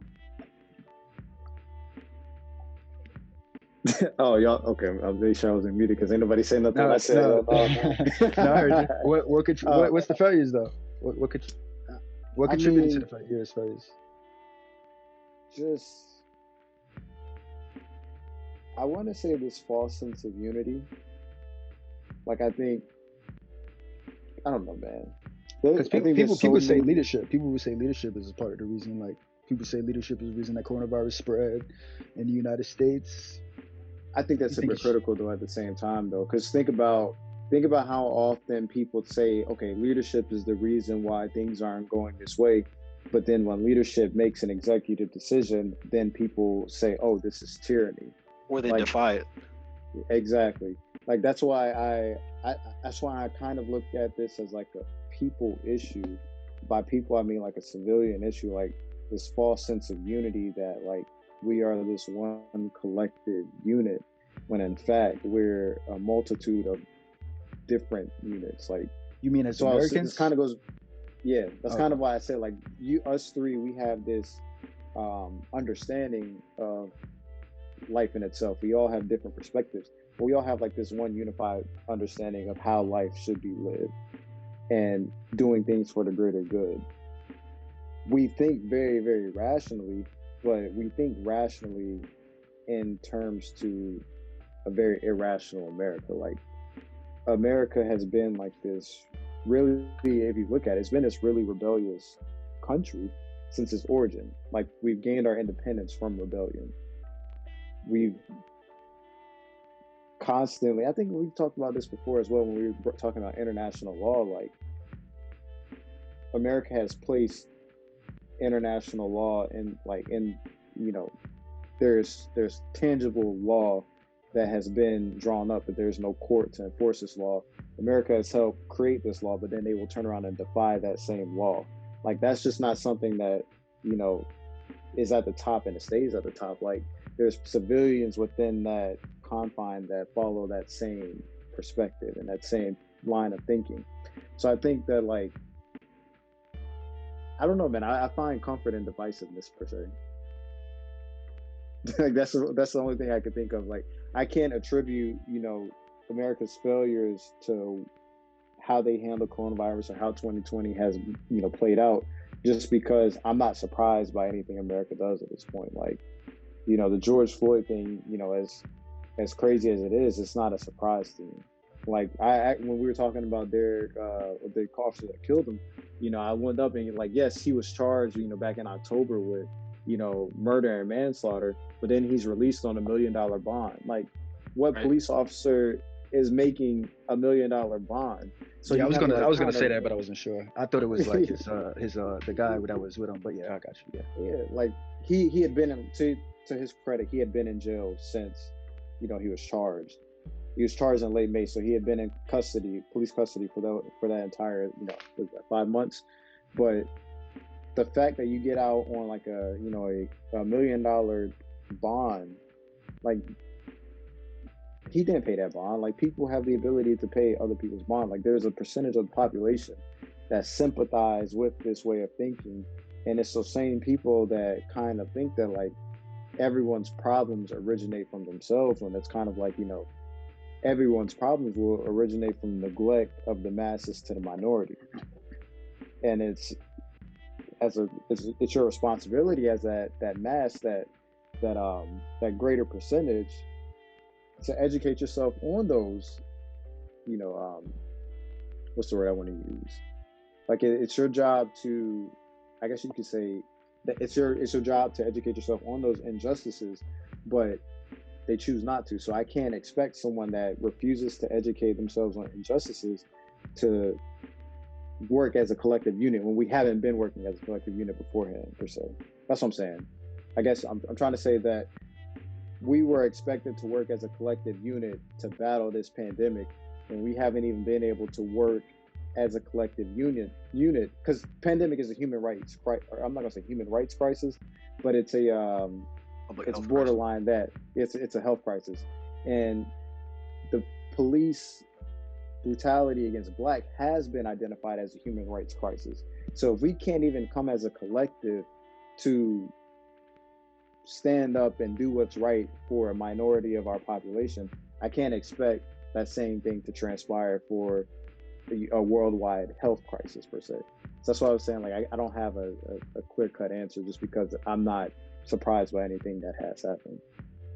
Speaker 2: Oh, y'all, okay. I'm pretty sure I was muted because ain't nobody saying nothing. I said,
Speaker 1: no, I heard you. What's the failures though? What contributed to the year's failures?
Speaker 2: Just, I want to say this false sense of unity. Like, I think, I don't know, man.
Speaker 1: Because people say leadership. People would say leadership is a part of the reason. Like, people say leadership is the reason that coronavirus spread in the United States.
Speaker 2: I think that's hypocritical though at the same time though, because think about how often people say, okay, leadership is the reason why things aren't going this way, but then when leadership makes an executive decision, then people say, oh, this is tyranny,
Speaker 3: or they defy it.
Speaker 2: Exactly. Like that's why I kind of look at this as like a people issue. By people I mean like a civilian issue, like this false sense of unity that like we are this one collective unit, when in fact we're a multitude of different units. Like,
Speaker 1: you mean as Americans?
Speaker 2: This kind of goes, yeah. That's kind of why I said like us three, we have this understanding of life in itself. We all have different perspectives, but we all have like this one unified understanding of how life should be lived and doing things for the greater good. We think very, very rationally, but we think rationally in terms to a very irrational America. Like, America has been like this really, if you look at it, it's been this really rebellious country since its origin. Like, we've gained our independence from rebellion. We've constantly, I think we talked about this before as well when we were talking about international law, like America has placed international law in you know, there's tangible law that has been drawn up, but there's no court to enforce this law. America has helped create this law, but then they will turn around and defy that same law. Like, that's just not something that, you know, is at the top and it stays at the top. Like, there's civilians within that confine that follow that same perspective and that same line of thinking. So I think that, like, I don't know, man. I find comfort in divisiveness per se. Like that's the only thing I could think of. Like, I can't attribute, you know, America's failures to how they handle coronavirus or how 2020 has, you know, played out, just because I'm not surprised by anything America does at this point. Like, you know, the George Floyd thing, you know, as crazy as it is, it's not a surprise to me. Like, I when we were talking about the officer that killed him, you know, I went up and like, yes, he was charged, you know, back in October with, you know, murder and manslaughter, but then he's released on $1 million bond. Like, what police officer is making $1 million bond? So
Speaker 1: yeah, I was gonna say that, but I wasn't sure. I thought it was like his the guy that was with him, but yeah, I got you.
Speaker 2: Yeah, like he had been to his credit, he had been in jail since, you know, he was charged. He was charged in late May, so he had been in custody, police custody for that entire, you know, 5 months. But the fact that you get out on like a, you know, a $1 million bond, like, he didn't pay that bond. Like, people have the ability to pay other people's bond. Like, there's a percentage of the population that sympathize with this way of thinking, and it's those same people that kind of think that like everyone's problems originate from themselves, when it's kind of like, you know, everyone's problems will originate from neglect of the masses to the minority. And it's your responsibility as that mass, that greater percentage, to educate yourself on those, you know, what's the word I want to use? Like, it's your job to, I guess you could say, it's your job to educate yourself on those injustices, but they choose not to. So I can't expect someone that refuses to educate themselves on injustices to work as a collective unit when we haven't been working as a collective unit beforehand, per se. That's what I'm saying. I guess I'm trying to say that we were expected to work as a collective unit to battle this pandemic, and we haven't even been able to work as a collective unit because pandemic is a human rights crisis. I'm not gonna say human rights crisis, but it's it's borderline crisis. That it's a health crisis, and the police brutality against Black has been identified as a human rights crisis. So if we can't even come as a collective to stand up and do what's right for a minority of our population, I can't expect that same thing to transpire for a worldwide health crisis, per se. So that's why I was saying, like, I don't have a clear-cut answer, just because I'm not surprised by anything that has happened.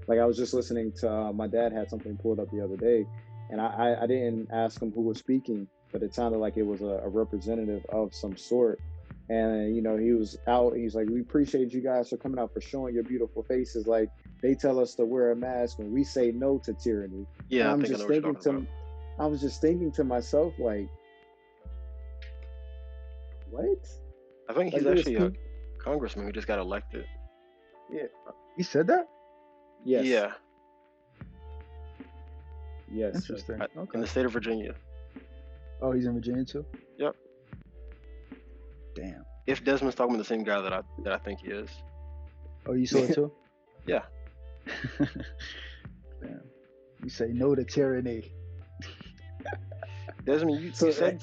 Speaker 2: Like, I was just listening to, my dad had something pulled up the other day, and I didn't ask him who was speaking, but it sounded like it was a representative of some sort. And, you know, he was out, he's like, we appreciate you guys for coming out, for showing your beautiful faces. Like, they tell us to wear a mask when we say no to tyranny.
Speaker 3: Yeah,
Speaker 2: and I was just thinking to myself, like, what?
Speaker 3: I think he's actually a congressman who just got elected.
Speaker 2: Yeah.
Speaker 1: He said that?
Speaker 2: Yes.
Speaker 3: Yeah.
Speaker 2: Yes.
Speaker 1: Interesting. Okay.
Speaker 3: In the state of Virginia.
Speaker 1: Oh, he's in Virginia too?
Speaker 3: Yep.
Speaker 1: Damn.
Speaker 3: If Desmond's talking about the same guy that I think he is.
Speaker 1: Oh, you saw it too?
Speaker 3: Yeah.
Speaker 1: Damn. You say no to tyranny.
Speaker 3: Desmond, you said.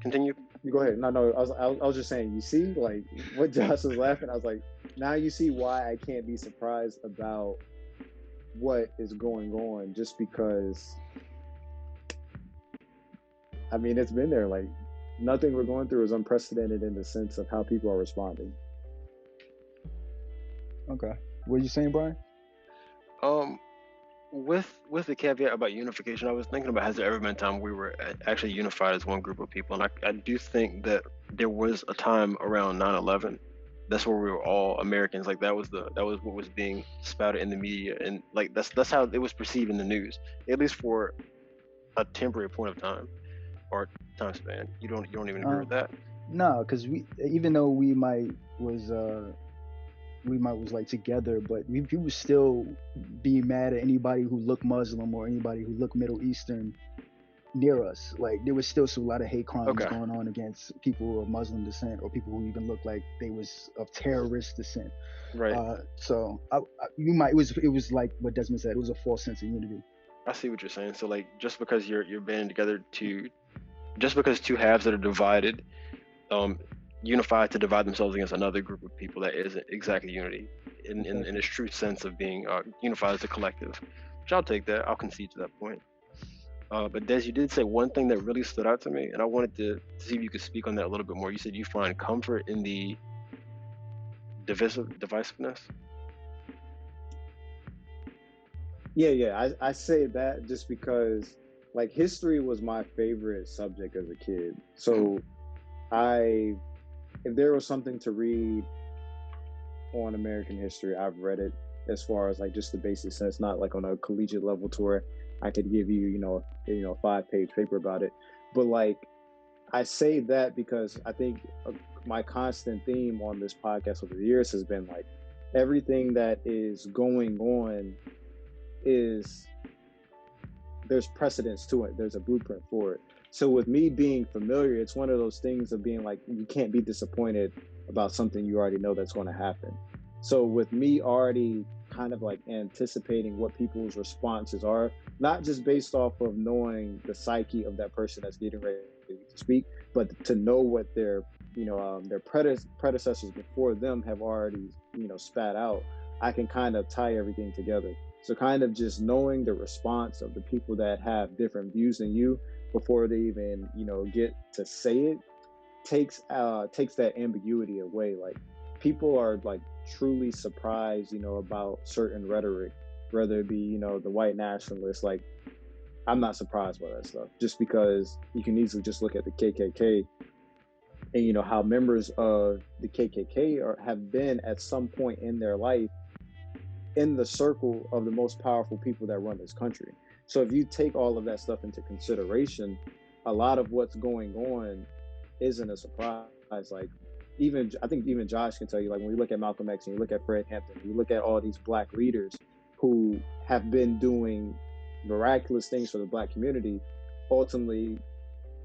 Speaker 3: Continue.
Speaker 2: You go ahead. No. I was just saying. You see, like, what Josh was laughing. I was like, now you see why I can't be surprised about what is going on, just because. I mean, it's been there. Like, nothing we're going through is unprecedented in the sense of how people are responding.
Speaker 1: Okay. What are you saying, Brian?
Speaker 3: With the caveat about unification, I was thinking about, has there ever been a time we were actually unified as one group of people? And I do think that there was a time around 9/11. That's where we were all Americans. Like, that was what was being spouted in the media, and like that's how it was perceived in the news, at least for a temporary point of time or time span. You don't even agree with that?
Speaker 1: No, because even though we might was like together, but we would still be mad at anybody who looked Muslim or anybody who looked Middle Eastern near us. Like, there was still a lot of hate crimes going on against people of Muslim descent, or people who even looked like they was of terrorist descent.
Speaker 3: Right.
Speaker 1: So it was like what Desmond said. It was a false sense of unity.
Speaker 3: I see what you're saying. So, like, just because you're banding together just because two halves that are divided, unified to divide themselves against another group of people that isn't exactly unity in its true sense of being unified as a collective, which I'll take that. I'll concede to that point. But Des, you did say one thing that really stood out to me, and I wanted to see if you could speak on that a little bit more. You said you find comfort in the divisiveness.
Speaker 2: Yeah. I say that just because, like, history was my favorite subject as a kid. So if there was something to read on American history, I've read it, as far as like just the basic sense, not like on a collegiate level to where I could give you, a 5-page paper about it. But like, I say that because I think my constant theme on this podcast over the years has been like, everything that is going on there's precedence to it. There's a blueprint for it. So with me being familiar, it's one of those things of being like, you can't be disappointed about something you already know that's going to happen. So with me already kind of like anticipating what people's responses are, not just based off of knowing the psyche of that person that's getting ready to speak, but to know what their predecessors before them have already, spat out, I can kind of tie everything together. So kind of just knowing the response of the people that have different views than you before they even, get to say it, takes that ambiguity away. Like, people are like truly surprised, about certain rhetoric, whether it be, the white nationalists. Like, I'm not surprised by that stuff, just because you can easily just look at the KKK and you know how members of the KKK have been at some point in their life in the circle of the most powerful people that run this country. So if you take all of that stuff into consideration, a lot of what's going on isn't a surprise. Like I think even Josh can tell you, like when you look at Malcolm X and you look at Fred Hampton, you look at all these Black leaders who have been doing miraculous things for the Black community, ultimately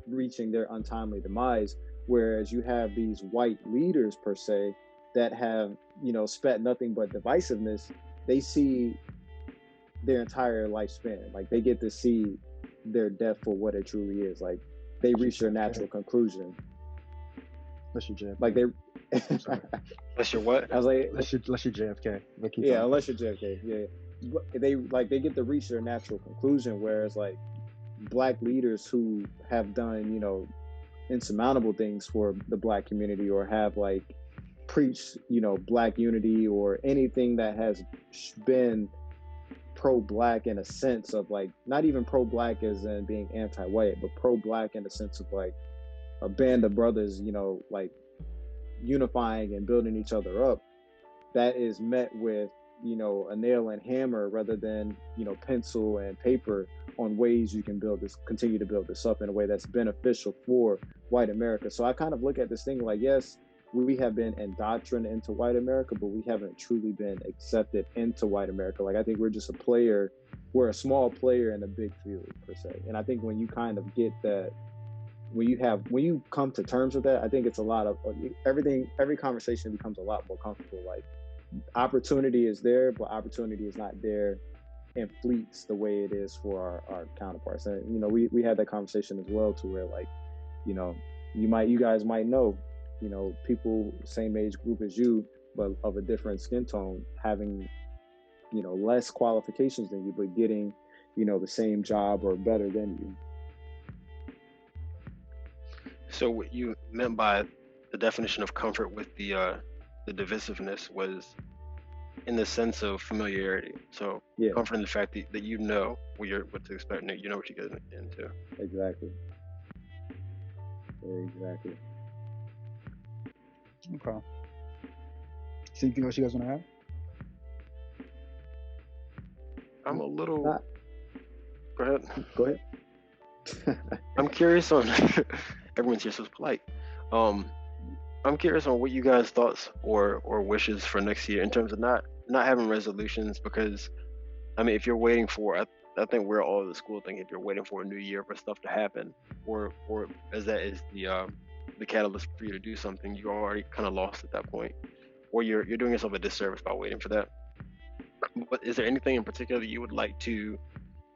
Speaker 2: reaching their untimely demise. Whereas you have these white leaders per se that have, you know, spat nothing but divisiveness. They see their entire lifespan. Like they get to see their death for what it truly is. Like they reach their natural conclusion.
Speaker 1: Unless you're JFK.
Speaker 2: Like they.
Speaker 3: Unless you're what?
Speaker 2: I was like,
Speaker 1: unless you're JFK.
Speaker 2: Yeah, unless you're JFK. Yeah. They get to reach their natural conclusion. Whereas like Black leaders who have done, you know, insurmountable things for the Black community, or have like preached, you know, Black unity, or anything that has been pro-Black in a sense of like, not even pro-Black as in being anti-white, but pro-Black in the sense of like a band of brothers, you know, like unifying and building each other up, that is met with, you know, a nail and hammer rather than, you know, pencil and paper on ways you can continue to build this up in a way that's beneficial for white America. So I kind of look at this thing like, yes, we have been indoctrinated into white America, but we haven't truly been accepted into white America. Like I think we're just we're a small player in a big field per se. And I think when you kind of get that, when you come to terms with that, I think it's a lot of every conversation becomes a lot more comfortable. Like opportunity is there, but opportunity is not there in fleets the way it is for our counterparts. And you know, we had that conversation as well, to where like, you know, you guys might know, you know, people same age group as you, but of a different skin tone, having, you know, less qualifications than you, but getting, you know, the same job or better than you.
Speaker 3: So what you meant by the definition of comfort with the divisiveness was in the sense of familiarity. So yeah. Comfort in the fact that you know what to expect, and you know what you're getting into.
Speaker 2: Exactly. Exactly.
Speaker 1: Okay. So anything else you guys want to add?
Speaker 3: I'm a little. Go ahead.
Speaker 2: Go ahead.
Speaker 3: I'm curious on. Everyone's here so polite. I'm curious on what you guys' thoughts or wishes for next year in terms of not having resolutions, because I mean, if you're waiting for, I think we're all the school thing. If you're waiting for a new year for stuff to happen, or as that is the catalyst for you to do something, you're already kind of lost at that point, or you're doing yourself a disservice by waiting for that. But is there anything in particular that you would like to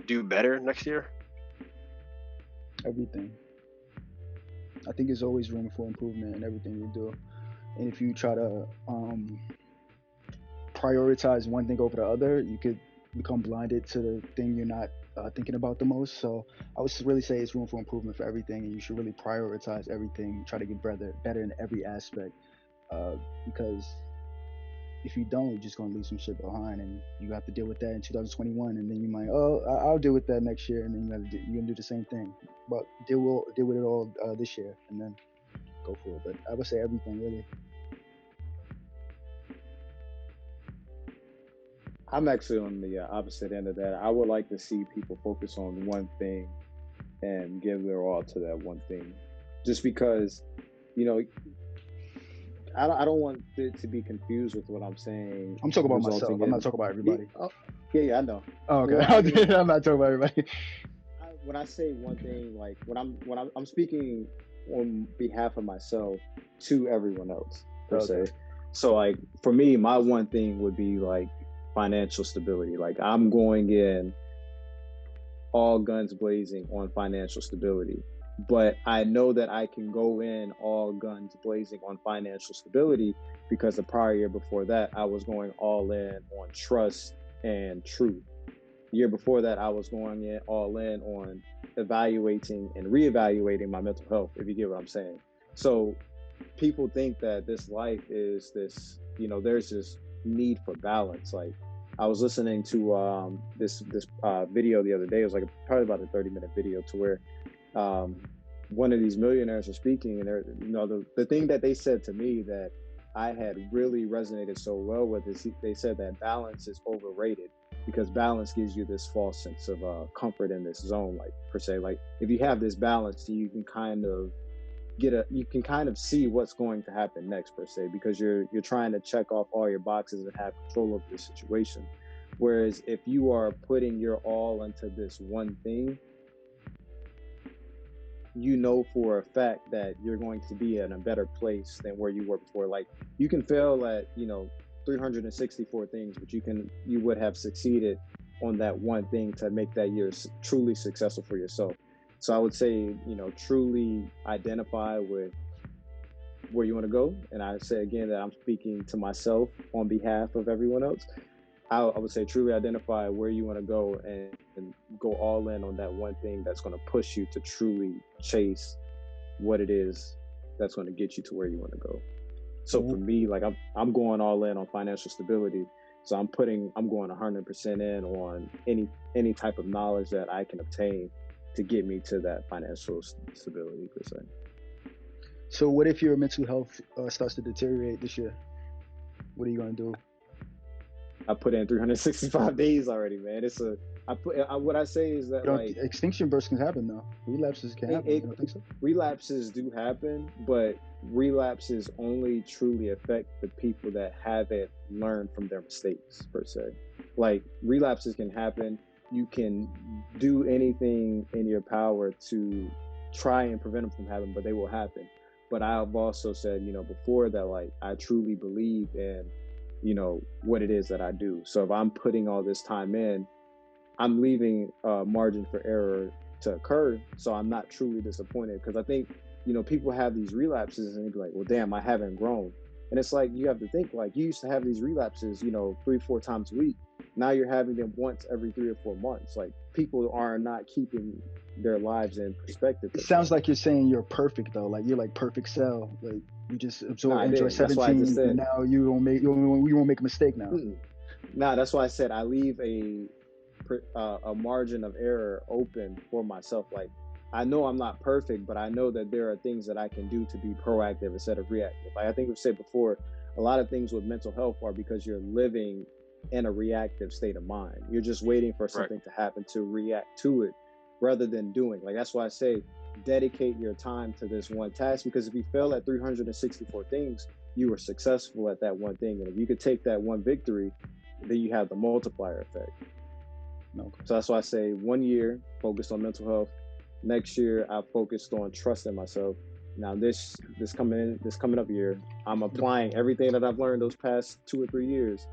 Speaker 3: do better next year?
Speaker 1: Everything. I think there's always room for improvement in everything you do, and if you try to prioritize one thing over the other, you could become blinded to the thing you're not thinking about the most. So I would really say it's room for improvement for everything, and you should really prioritize everything, try to get better in every aspect, because if you don't, you're just going to leave some shit behind, and you have to deal with that in 2021, and then you might, I'll deal with that next year, and then you're going to do the same thing. But deal with it all this year, and then go for it. But I would say everything, really.
Speaker 2: I'm actually on the opposite end of that. I would like to see people focus on one thing and give their all to that one thing. Just because, you know, I don't want it to be confused with what I'm saying.
Speaker 1: I'm talking about myself. I'm not talking about everybody.
Speaker 2: Yeah, I know.
Speaker 1: Oh, okay. I'm not talking about everybody.
Speaker 2: When I say one thing, like when I'm speaking on behalf of myself to everyone else per se. So like for me, my one thing would be like financial stability. Like I'm going in all guns blazing on financial stability, but I know that I can go in all guns blazing on financial stability because the prior year before that, I was going all in on trust and truth. The year before that, I was going all in on evaluating and reevaluating my mental health, if you get what I'm saying. So people think that this life is this, you know, there's this need for balance. Like I was listening to this video the other day. It was like probably about a 30-minute video to where one of these millionaires were speaking, and the thing that they said to me that I had really resonated so well with is they said that balance is overrated, because balance gives you this false sense of comfort in this zone, like per se. Like if you have this balance, you can kind of see what's going to happen next per se, because you're trying to check off all your boxes and have control over the situation. Whereas if you are putting your all into this one thing, you know for a fact that you're going to be in a better place than where you were before. Like you can fail at 364 things, but you would have succeeded on that one thing to make that year truly successful for yourself. So I would say, truly identify with where you want to go. And I say again that I'm speaking to myself on behalf of everyone else. I would say truly identify where you want to go and go all in on that one thing that's going to push you to truly chase what it is that's going to get you to where you want to go. So for me, like I'm going all in on financial stability. So I'm going 100% in on any type of knowledge that I can obtain to get me to that financial stability per se.
Speaker 1: So what if your mental health starts to deteriorate this year? What are you going to do?
Speaker 2: I put in 365 days already, man. What I say is that
Speaker 1: extinction bursts can happen though. Relapses can happen. You don't think so?
Speaker 2: Relapses do happen, but relapses only truly affect the people that haven't learned from their mistakes per se. Like relapses can happen. You can do anything in your power to try and prevent them from happening, but they will happen. But I've also said, before that, like I truly believe in what it is that I do. So if I'm putting all this time in, I'm leaving a margin for error to occur. So I'm not truly disappointed, because I think, people have these relapses and they be like, well, damn, I haven't grown. And it's like, you have to think, like, you used to have these relapses, 3-4 times a week. Now you're having them once every 3 or 4 months. Like people are not keeping their lives in perspective.
Speaker 1: It sounds like you're saying you're perfect though. Like you're like perfect cell. Like you just absorb Android 17 and now you won't make a mistake now.
Speaker 2: Nah, that's why I said I leave a margin of error open for myself. Like I know I'm not perfect, but I know that there are things that I can do to be proactive instead of reactive. Like I think we've said before, a lot of things with mental health are because you're living in a reactive state of mind. You're just waiting for something to happen to react to it rather than doing. Like that's why I say dedicate your time to this one task, because if you fail at 364 things, you were successful at that one thing. And if you could take that one victory, then you have the multiplier effect. Okay. So that's why I say 1 year focused on mental health. Next year I focused on trusting myself. Now this coming up year, I'm applying everything that I've learned those past 2 or 3 years,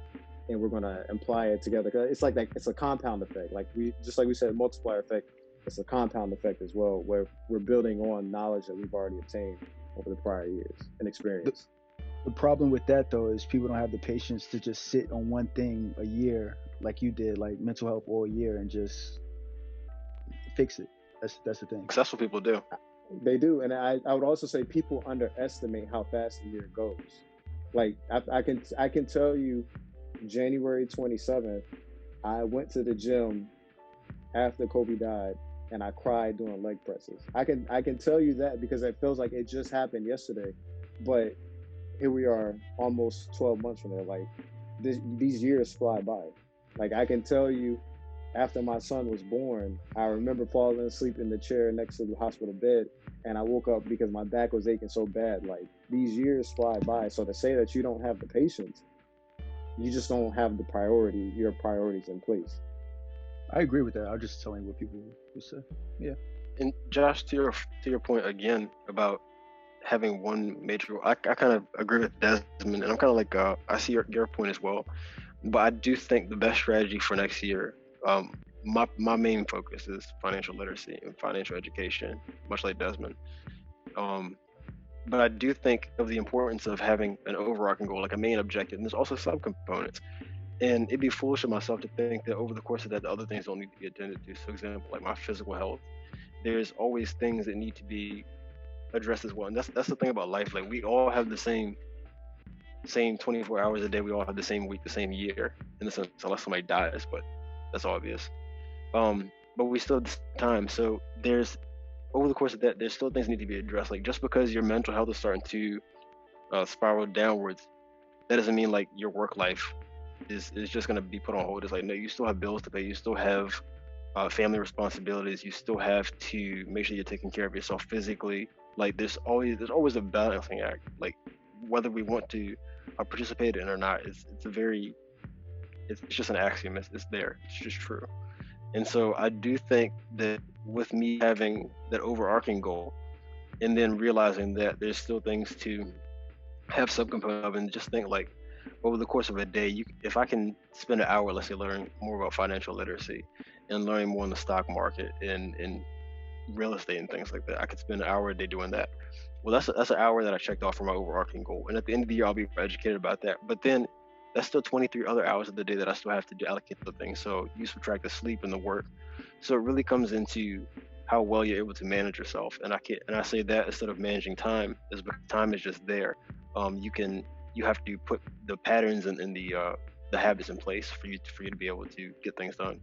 Speaker 2: and we're gonna apply it together. Cause it's like that. It's a compound effect. Like we said, multiplier effect. It's a compound effect as well, where we're building on knowledge that we've already obtained over the prior years and experience.
Speaker 1: The problem with that though is people don't have the patience to just sit on one thing a year like you did, like mental health all year, and just fix it. That's the thing.
Speaker 3: Successful people do.
Speaker 2: They do, and I would also say people underestimate how fast the year goes. Like I can tell you, January 27th, I went to the gym after Kobe died, and I cried doing leg presses. I can tell you that because it feels like it just happened yesterday, but here we are almost 12 months from there. Like these years fly by. Like I can tell you, after my son was born, I remember falling asleep in the chair next to the hospital bed, and I woke up because my back was aching so bad. Like these years fly by. So to say that you don't have the patience, you just don't have your priorities in place.
Speaker 1: I agree with that. I'm just telling what people would say. Yeah.
Speaker 3: And Josh, to your point again about having one major, I kind of agree with Desmond, and I'm kind of like I see your point as well. But I do think the best strategy for next year, my main focus is financial literacy and financial education, much like Desmond. But I do think of the importance of having an overarching goal, like a main objective, and there's also subcomponents. And it'd be foolish of myself to think that over the course of that, the other things don't need to be attended to. So, for example, like my physical health, there's always things that need to be addressed as well. And that's the thing about life. Like we all have the same 24 hours a day. We all have the same week, the same year, in the sense, unless somebody dies, but that's obvious. But we still have this time. So there's over the course of that, there's still things that need to be addressed. Like just because your mental health is starting to spiral downwards, that doesn't mean like your work life is just going to be put on hold. It's like, no, you still have bills to pay. You still have family responsibilities. You still have to make sure you're taking care of yourself physically. Like there's always a balancing act. Like whether we want to participate in it or not, it's just an axiom. It's there. It's just true. And so I do think that with me having that overarching goal, and then realizing that there's still things to have subcomponent of, and just think like over the course of a day, if I can spend an hour, let's say, learning more about financial literacy and learning more in the stock market and real estate and things like that, I could spend an hour a day doing that. Well, that's an hour that I checked off for my overarching goal. And at the end of the year, I'll be educated about that. But then that's still 23 other hours of the day that I still have to allocate to things. So you subtract the sleep and the work. So it really comes into how well you're able to manage yourself. And I say that instead of managing time, is because time is just there. You have to put the patterns and the habits in place for you to be able to get things done.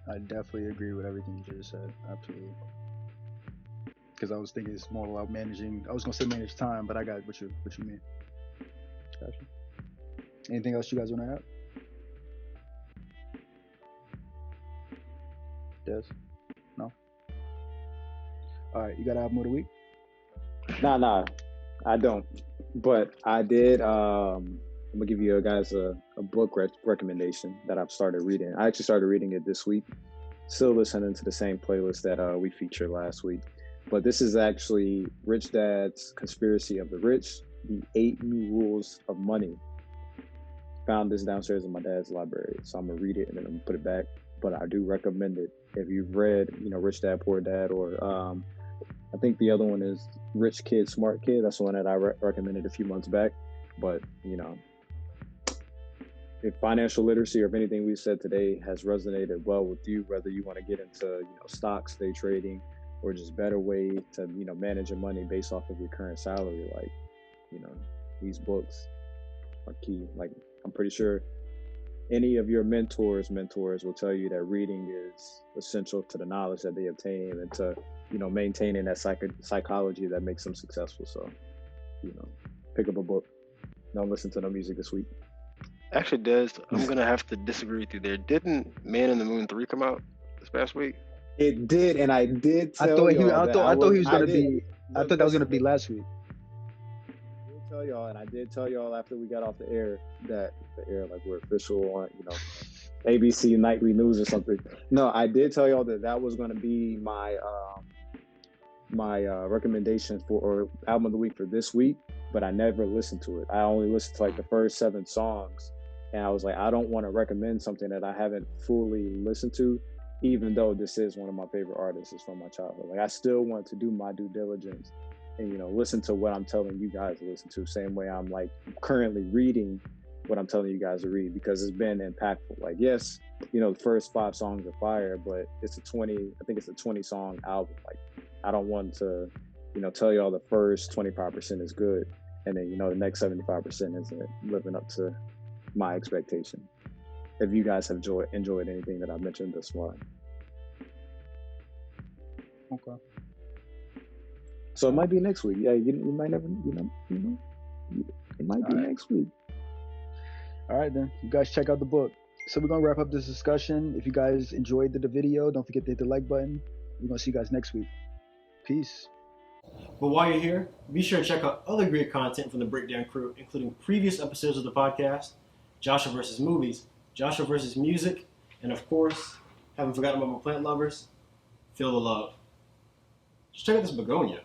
Speaker 1: I definitely agree with everything you just said. Absolutely. Because I was thinking it's more about managing. I was gonna say manage time, but I got what you mean. Gotcha. Anything else you guys want to add? Yes. No. All right. You got an album of the week?
Speaker 2: Nah, I don't. But I did. I'm gonna give you guys a book recommendation that I've started reading. I actually started reading it this week. Still listening to the same playlist that we featured last week. But this is actually Rich Dad's Conspiracy of the Rich: The 8 New Rules of Money. Found this downstairs in my dad's library, so I'm gonna read it and then I'm gonna put it back. But I do recommend it if you've read, Rich Dad Poor Dad, or I think the other one is Rich Kid Smart Kid. That's the one that I recommended a few months back. But if financial literacy or if anything we said today has resonated well with you, whether you want to get into stocks, day trading, or just better way to manage your money based off of your current salary, like these books are key. Like I'm pretty sure any of your mentors will tell you that reading is essential to the knowledge that they obtain and to maintaining that psychology that makes them successful. So pick up a book. Don't listen to no music this week.
Speaker 3: Actually, Des, I'm gonna have to disagree with you there. Didn't Man in the Moon 3 come out this past week?
Speaker 2: It did, and I did tell
Speaker 1: I thought he was gonna be. I thought that was gonna be last week.
Speaker 2: I did tell y'all after we got off the air that like we're official on ABC Nightly News or something. No, I did tell y'all that was going to be my recommendation or album of the week for this week, but I never listened to it. I only listened to like the first 7 songs, and I was like, I don't want to recommend something that I haven't fully listened to, even though this is one of my favorite artists. It's from my childhood. Like I still want to do my due diligence and listen to what I'm telling you guys to listen to, same way I'm like currently reading what I'm telling you guys to read, because it's been impactful. Like yes, the first 5 songs are fire, but it's a 20 song album. Like I don't want to tell y'all the first 25% is good and then the next 75% isn't living up to my expectation. If you guys have enjoyed anything that I've mentioned thus far.
Speaker 1: Okay.
Speaker 2: So it might be next week. Yeah, you might never, it might be next week.
Speaker 1: All right, then. You guys check out the book. So we're going to wrap up this discussion. If you guys enjoyed the video, don't forget to hit the like button. We're going to see you guys next week. Peace.
Speaker 4: But while you're here, be sure to check out other great content from the Breakdown crew, including previous episodes of the podcast, Joshua versus Movies, Joshua versus Music, and of course, haven't forgotten about my plant lovers, Feel the Love. Just check out this begonia.